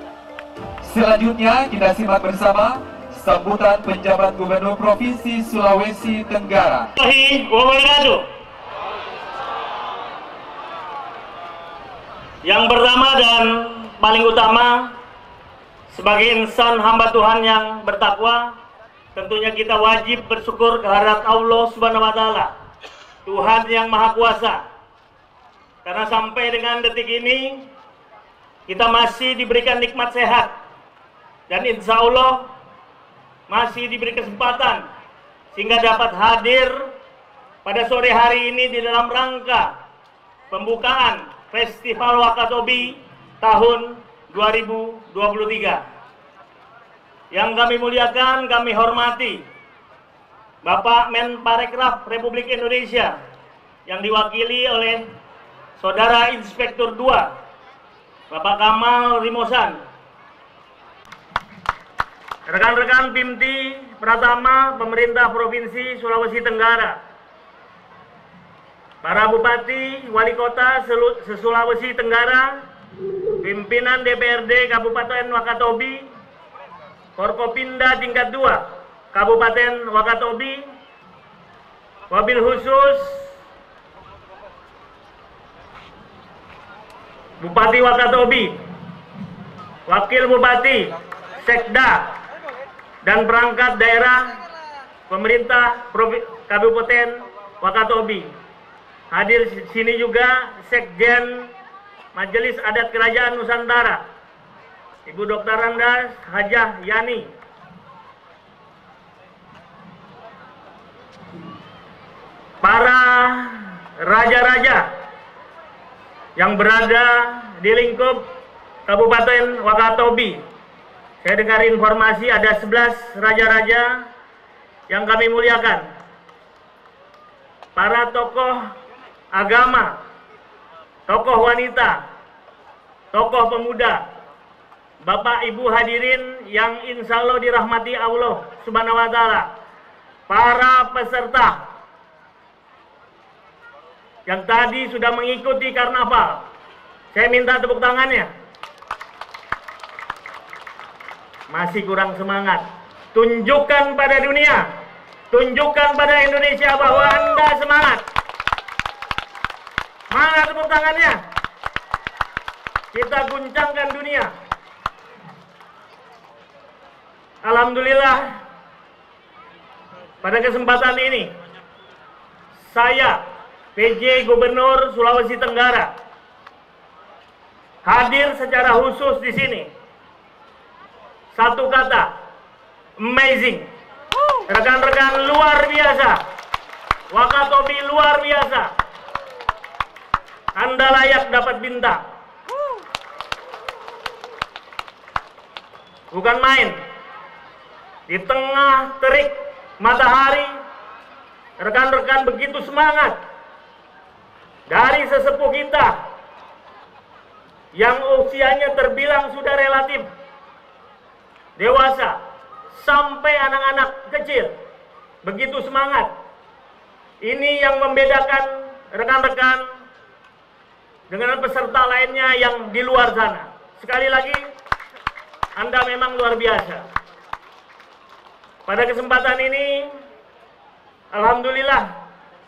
B: selanjutnya kita simak bersama sambutan penjabat Gubernur Provinsi Sulawesi Tenggara.
A: Yang pertama dan paling utama, sebagai insan hamba Tuhan yang bertakwa, tentunya kita wajib bersyukur kehadirat Allah Subhanahu wa Ta'ala, Tuhan yang Maha Kuasa, karena sampai dengan detik ini kita masih diberikan nikmat sehat, dan insya Allah masih diberi kesempatan sehingga dapat hadir pada sore hari ini di dalam rangka pembukaan Festival Wakatobi tahun 2023. Yang kami muliakan, kami hormati Bapak Menparekraf Republik Indonesia yang diwakili oleh Saudara Inspektur 2 Bapak Kamal Rimosan, rekan-rekan Pimti Pratama Pemerintah Provinsi Sulawesi Tenggara, para Bupati, Wali Kota se-Sulawesi Tenggara, pimpinan DPRD Kabupaten Wakatobi, Forkopimda tingkat 2 Kabupaten Wakatobi, wabil khusus Bupati Wakatobi, Wakil Bupati, Sekda, dan perangkat daerah pemerintah Kabupaten Wakatobi. Hadir di sini juga Sekjen Majelis Adat Kerajaan Nusantara, Ibu Dr. Randas Hajah Yani. Para raja-raja yang berada di lingkup Kabupaten Wakatobi. Saya dengar informasi ada 11 raja-raja yang kami muliakan. Para tokoh agama, tokoh wanita, tokoh pemuda, Bapak Ibu hadirin yang insya Allah dirahmati Allah Subhanahu wa Ta'ala, para peserta yang tadi sudah mengikuti karnaval, saya minta tepuk tangannya. Masih kurang semangat. Tunjukkan pada dunia, tunjukkan pada Indonesia bahwa Anda semangat. Mana tepuk tangannya? Kita guncangkan dunia. Alhamdulillah, pada kesempatan ini, saya, PJ Gubernur Sulawesi Tenggara, hadir secara khusus di sini. Satu kata, amazing. Rekan-rekan luar biasa. Wakatobi luar biasa. Anda layak dapat bintang. Bukan main. Di tengah terik matahari, rekan-rekan begitu semangat. Dari sesepuh kita yang usianya terbilang sudah relatif dewasa sampai anak-anak kecil, begitu semangat. Ini yang membedakan rekan-rekan dengan peserta lainnya yang di luar sana. Sekali lagi, Anda memang luar biasa. Pada kesempatan ini, alhamdulillah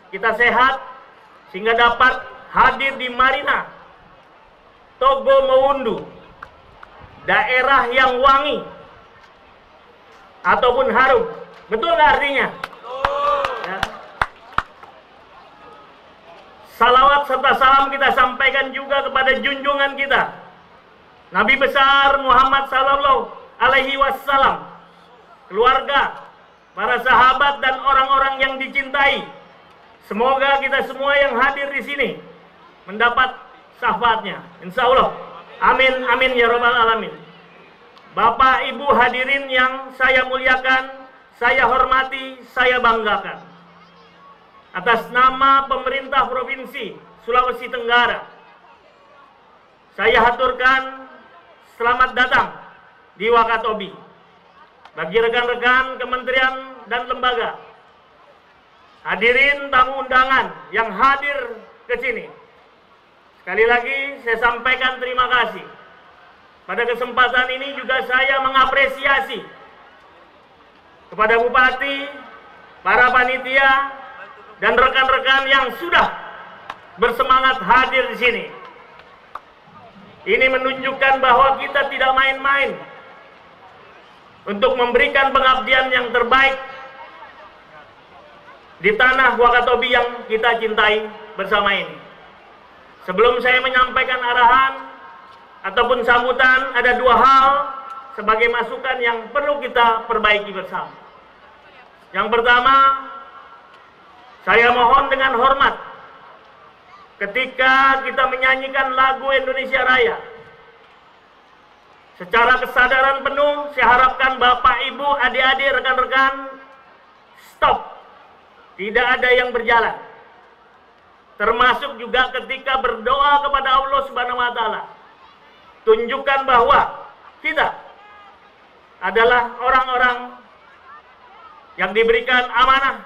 A: kita sehat sehingga dapat hadir di Marina Togo Mewundu, daerah yang wangi ataupun harum. Betul nggak artinya? Ya. Salawat serta salam kita sampaikan juga kepada junjungan kita, Nabi besar Muhammad sallallahu alaihi wasallam, keluarga, para sahabat dan orang-orang yang dicintai. Semoga kita semua yang hadir di sini mendapat syafaatnya, insya Allah. Amin, amin ya rabbal alamin. Bapak Ibu hadirin yang saya muliakan, saya hormati, saya banggakan. Atas nama pemerintah Provinsi Sulawesi Tenggara, saya haturkan selamat datang di Wakatobi. Bagi rekan-rekan kementerian dan lembaga, hadirin tamu undangan yang hadir ke sini, sekali lagi saya sampaikan terima kasih. Pada kesempatan ini juga saya mengapresiasi kepada Bupati, para panitia, dan rekan-rekan yang sudah bersemangat hadir di sini. Ini menunjukkan bahwa kita tidak main-main untuk memberikan pengabdian yang terbaik di tanah Wakatobi yang kita cintai bersama ini. Sebelum saya menyampaikan arahan ataupun sambutan, ada dua hal sebagai masukan yang perlu kita perbaiki bersama. Yang pertama, saya mohon dengan hormat, ketika kita menyanyikan lagu Indonesia Raya, secara kesadaran penuh, saya harapkan Bapak, Ibu, adik-adik, rekan-rekan, stop. Tidak ada yang berjalan. Termasuk juga ketika berdoa kepada Allah Subhanahu wa Ta'ala. Tunjukkan bahwa kita adalah orang-orang yang diberikan amanah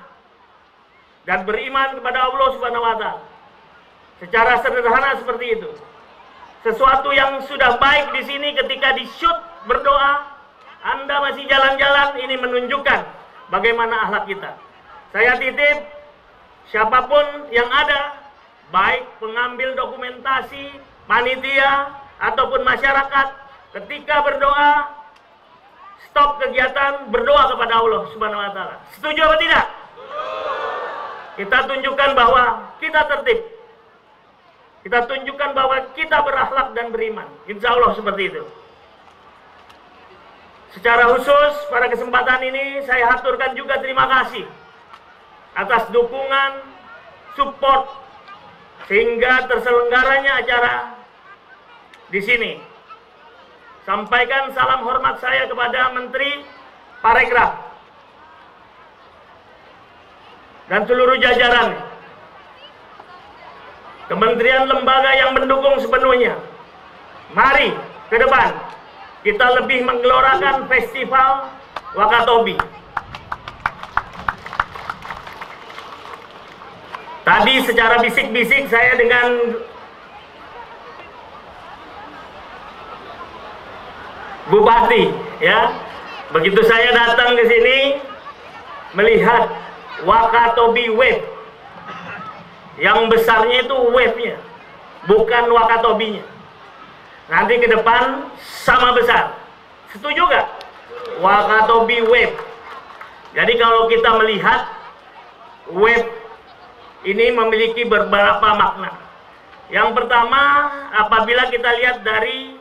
A: dan beriman kepada Allah Subhanahu wa Ta'ala. Secara sederhana seperti itu. Sesuatu yang sudah baik di sini ketika di-shoot berdoa, Anda masih jalan-jalan, ini menunjukkan bagaimana akhlak kita. Saya titip siapapun yang ada, baik pengambil dokumentasi, panitia, ataupun masyarakat, ketika berdoa, stop kegiatan, berdoa kepada Allah Subhanahu wa Ta'ala. Setuju atau tidak? Kita tunjukkan bahwa kita tertib. Kita tunjukkan bahwa kita berakhlak dan beriman. Insya Allah seperti itu. Secara khusus pada kesempatan ini saya haturkan juga terima kasih atas dukungan, support, sehingga terselenggaranya acara di sini. Sampaikan salam hormat saya kepada Menteri Parekraf dan seluruh jajaran kementerian lembaga yang mendukung sepenuhnya. Mari ke depan kita lebih menggelorakan festival Wakatobi. Tadi secara bisik-bisik saya dengan Bupati, ya. Begitu saya datang ke sini melihat Wakatobi Wave. Yang besarnya itu wave-nya, bukan Wakatobinya. Nanti ke depan sama besar. Setuju gak? Wakatobi Wave. Jadi kalau kita melihat wave ini memiliki beberapa makna. Yang pertama, apabila kita lihat dari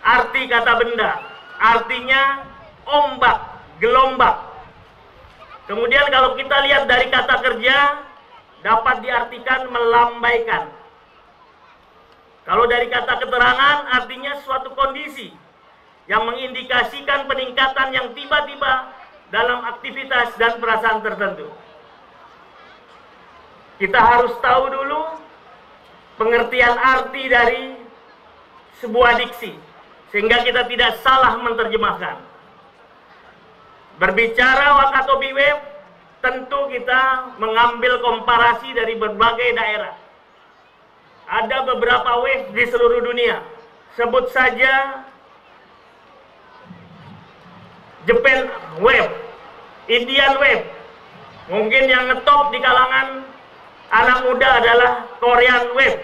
A: arti kata benda, artinya ombak, gelombang. Kemudian kalau kita lihat dari kata kerja, dapat diartikan melambaikan. Kalau dari kata keterangan, artinya suatu kondisi yang mengindikasikan peningkatan yang tiba-tiba dalam aktivitas dan perasaan tertentu. Kita harus tahu dulu pengertian arti dari sebuah diksi, sehingga kita tidak salah menerjemahkan. Berbicara Wakatobi Wave, tentu kita mengambil komparasi dari berbagai daerah. Ada beberapa wave di seluruh dunia. Sebut saja Japan Wave, Indian Wave. Mungkin yang ngetop di kalangan anak muda adalah Korean Wave.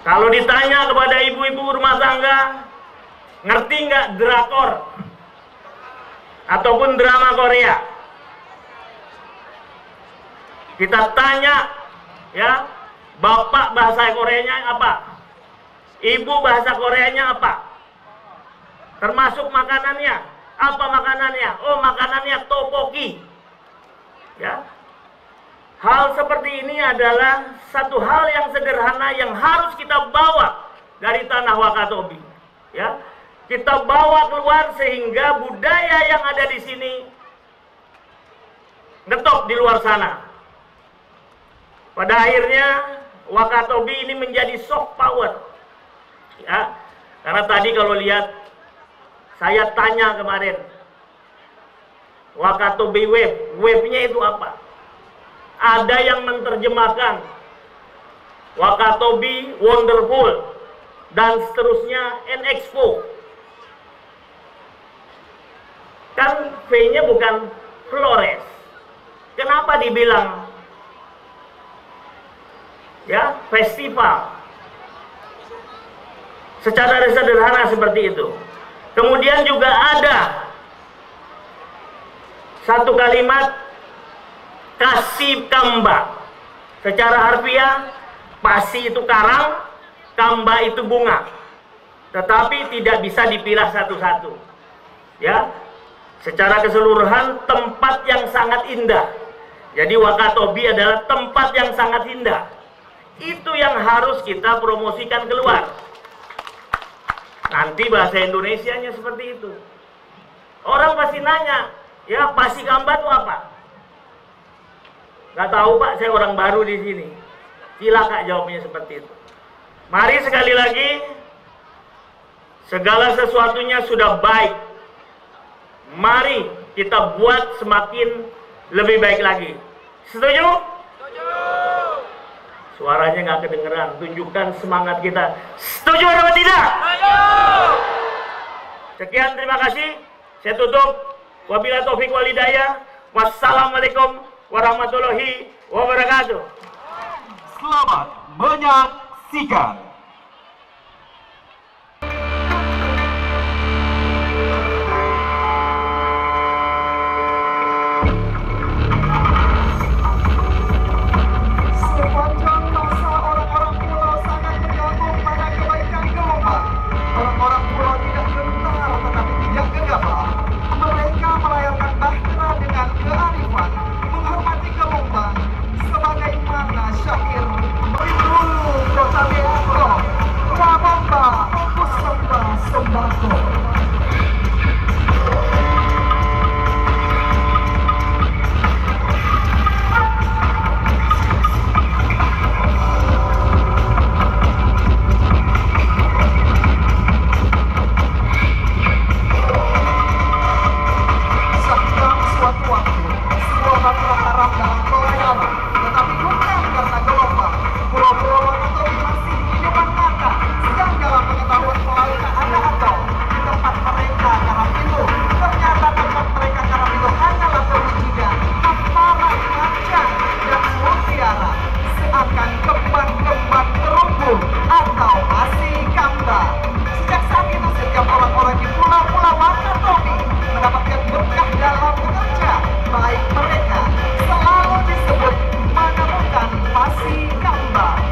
A: Kalau ditanya kepada ibu-ibu rumah tangga, ngerti nggak drakor ataupun drama Korea? Kita tanya, ya, bapak bahasa Koreanya apa? Ibu bahasa Koreanya apa? Termasuk makanannya. Apa makanannya? Oh, makanannya tteokbokki. Ya. Hal seperti ini adalah satu hal yang sederhana yang harus kita bawa dari tanah Wakatobi. Ya. Kita bawa keluar sehingga budaya yang ada di sini ngetop di luar sana. Pada akhirnya Wakatobi ini menjadi soft power. Ya. Karena tadi kalau lihat, saya tanya kemarin, Wakatobi Wave, wave-nya itu apa? Ada yang menerjemahkan Wakatobi Wonderful dan seterusnya and Expo. Kan V-nya bukan Flores. Kenapa dibilang ya festival? Secara sederhana seperti itu. Kemudian juga ada satu kalimat kasih kamba. Secara harfiah, pasi itu karang, kamba itu bunga. Tetapi tidak bisa dipilah satu-satu. Ya, secara keseluruhan tempat yang sangat indah. Jadi Wakatobi adalah tempat yang sangat indah. Itu yang harus kita promosikan keluar. Nanti bahasa Indonesianya seperti itu. Orang pasti nanya, ya pasi kamba itu apa? Gak tahu Pak, saya orang baru di sini. Silakan jawabnya seperti itu. Mari sekali lagi, segala sesuatunya sudah baik. Mari kita buat semakin lebih baik lagi. Setuju? Setuju. Suaranya nggak kedengeran. Tunjukkan semangat kita. Setuju atau tidak? Setuju. Sekian, terima kasih. Saya tutup. Wabillahi taufiq wal hidayah. Wassalamualaikum warahmatullahi wabarakatuh.
B: Selamat menyaksikan.
H: Sepanjang masa orang-orang pulau sangat bergantung pada kebaikan gelombang. Orang-orang pulau tidak gentar tetapi tidak gegabah. Mereka melayarkan bahtera dengan kearifan, menghormati gelombang sebagaimana syair. Beri dulu, dan berkah dalam bekerja. Baik mereka selalu disebut menemukan pasir kambang.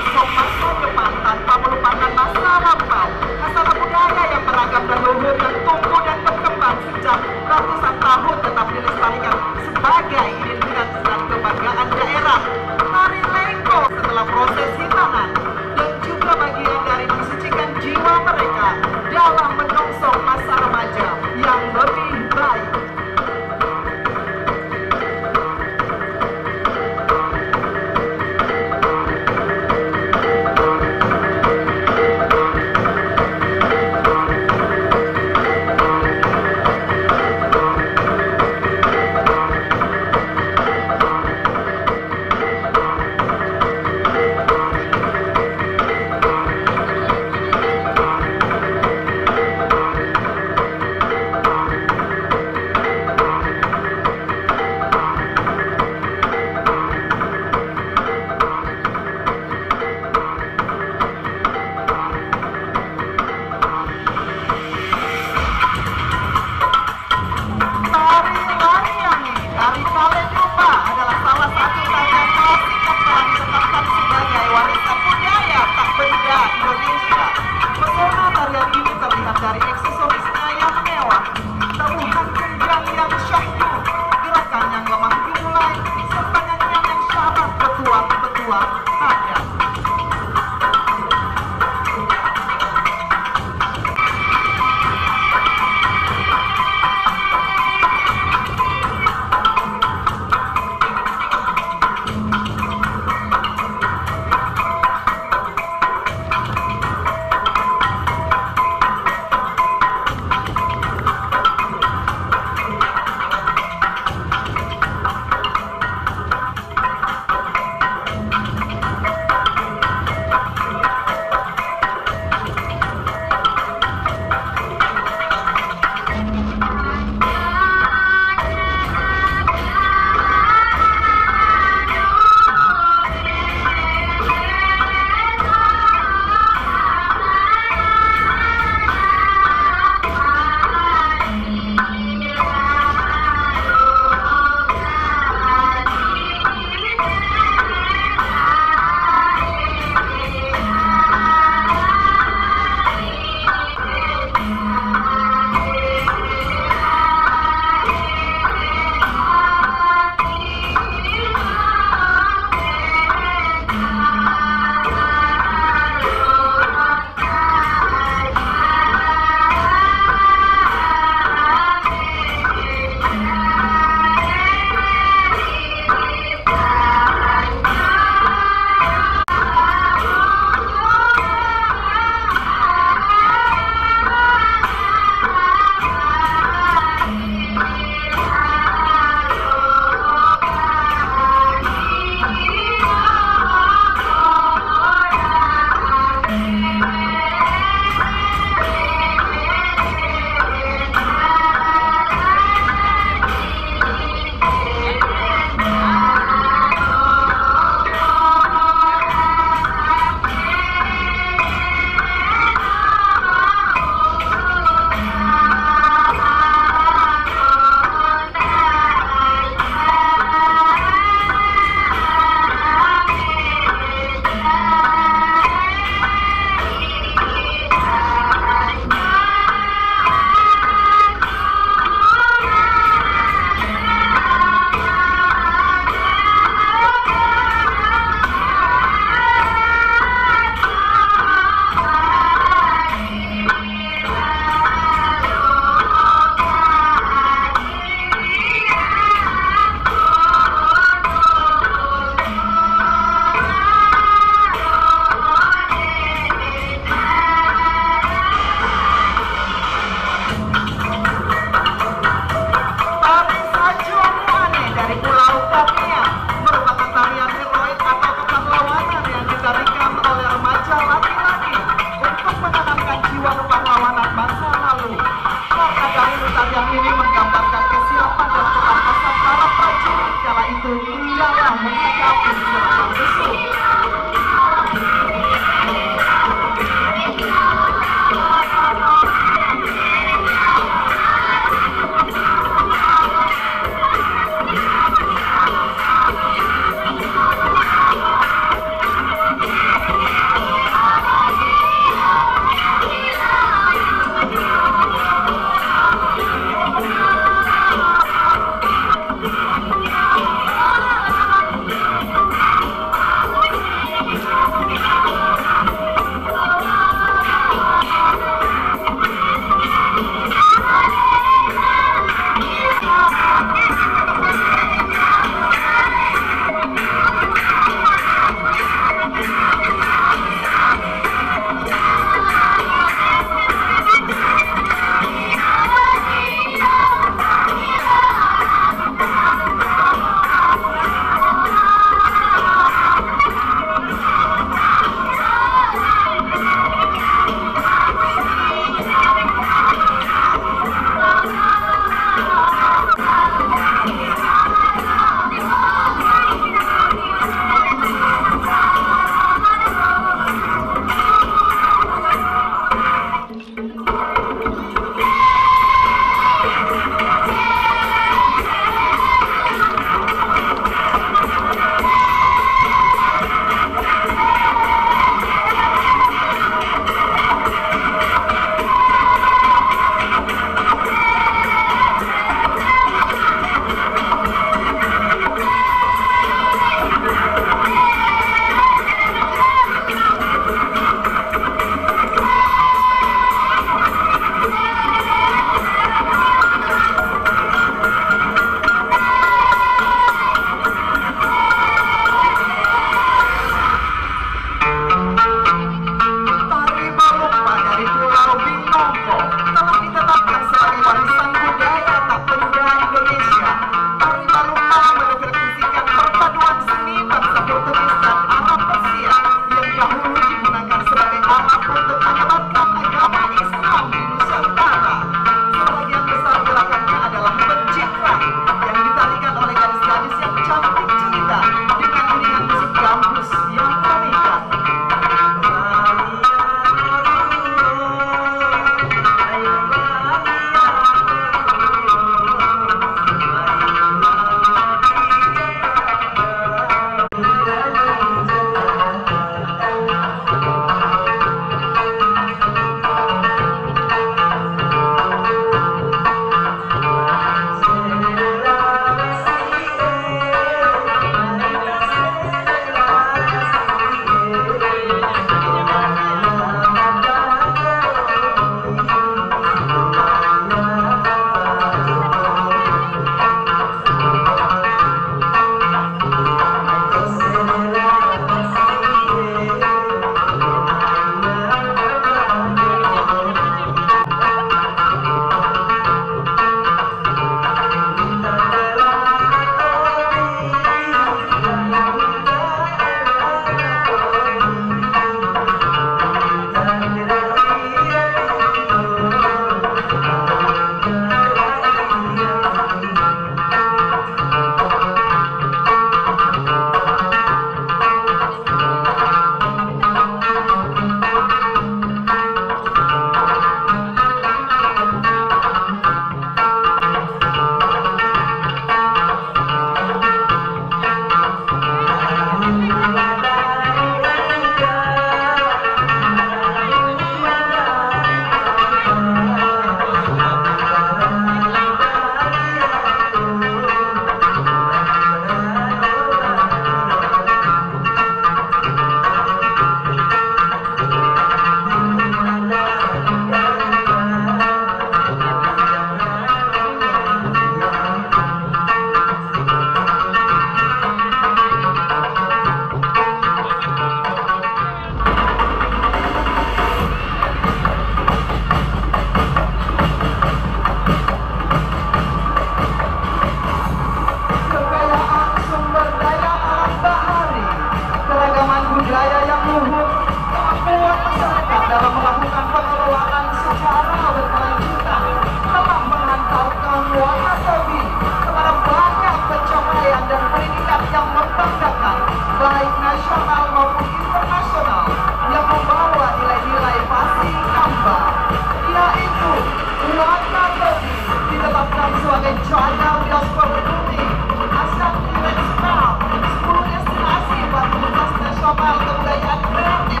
H: sebagai channel diaspora Republik Asia Tenggara Spell 10 destinasi fasilitas nasional kebudayaan kreatif.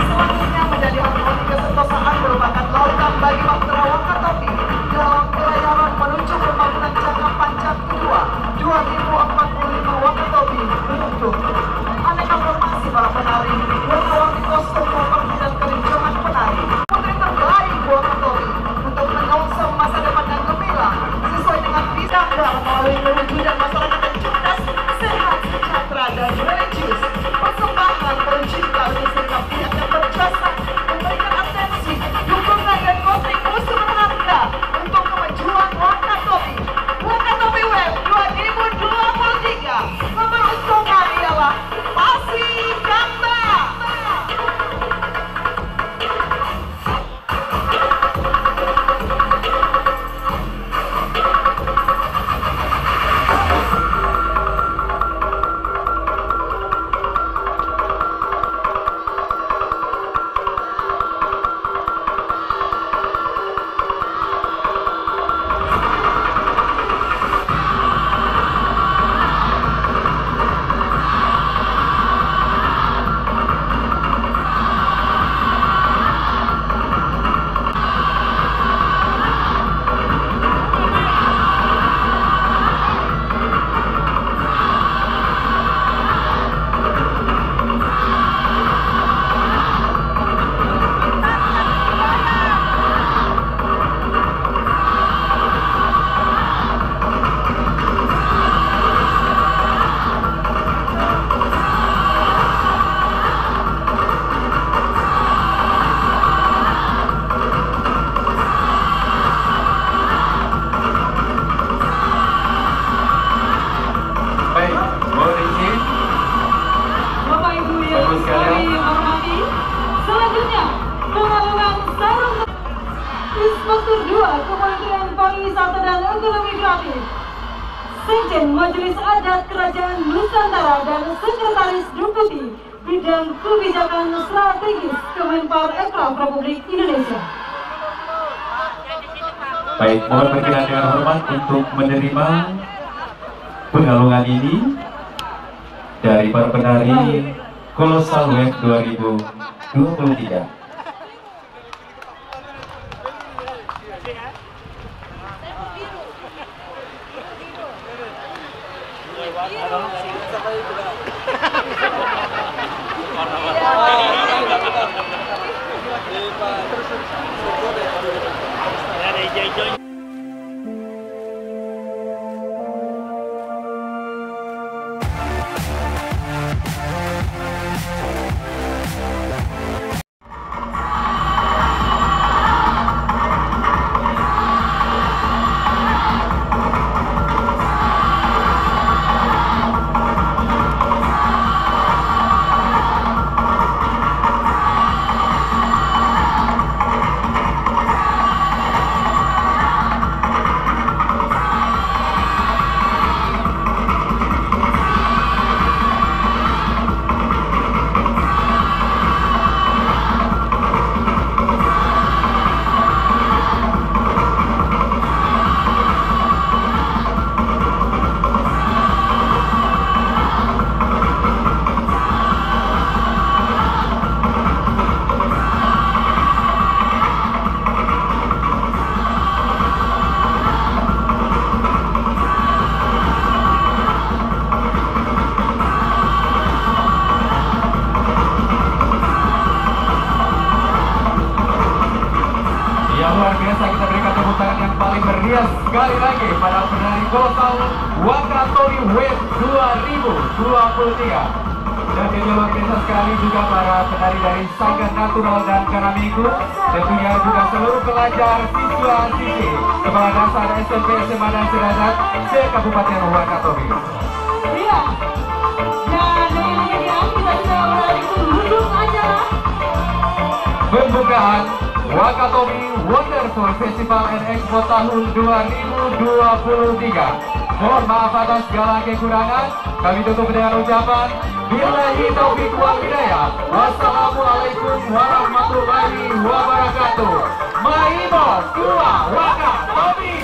H: Selanjutnya menjadi harmoni kesentosaan merupakan lautan bagi Bahtera Wakatobi dalam pelayaran menuju pembangunan jangka panjang kedua 2045 Wakatobi untuk aneka formasi para penari, warna-warni kostum properti dan kerinjangan penari. Putri terbaik Wakatobi untuk menyongsong masa depan yang gemilang sesuai dengan visi melalui mewujudkan masyarakat yang cerdas, sehat, sejahtera dan religius. Persembahan pencipta untuk sikap pihak yang berjasa memberikan atensi, dukungan dan kontribusi berharga untuk kemajuan Wakatobi. Wakatobi Wave 2023 memeruskan ialah Pasi Gamba.
D: Inspektur 2 Kementerian Pariwisata dan Ekonomi Kreatif, Sekjen Majelis Adat Kerajaan Nusantara dan Sekretaris Deputi Bidang Kebijakan Strategis Kemenparekraf Republik Indonesia.
B: Baik, mohon berkenan dengan hormat untuk menerima pengalungan ini dari para penari Kolosal Wave 2023. Sekali lagi pada penari Kolosal Wakatobi Wave 2023. Dan yang luar biasa sekali juga para penari dari Sanggar Natural dan Karamiku, tentunya juga seluruh pelajar siswa-siswi Kepala Dasar SMP SMA dan Sederajat se-Kabupaten Wakatobi.
D: Iya, dan ini kita sudah berada di penghujung acara
B: Pembukaan Wakatobi Wonderful Festival and Expo tahun 2023 Mohon maaf atas segala kekurangan. Kami tutup dengan ucapan billahi taufiq wal hidayah. Wassalamualaikum warahmatullahi wabarakatuh. Maimo 2 Wakatobi.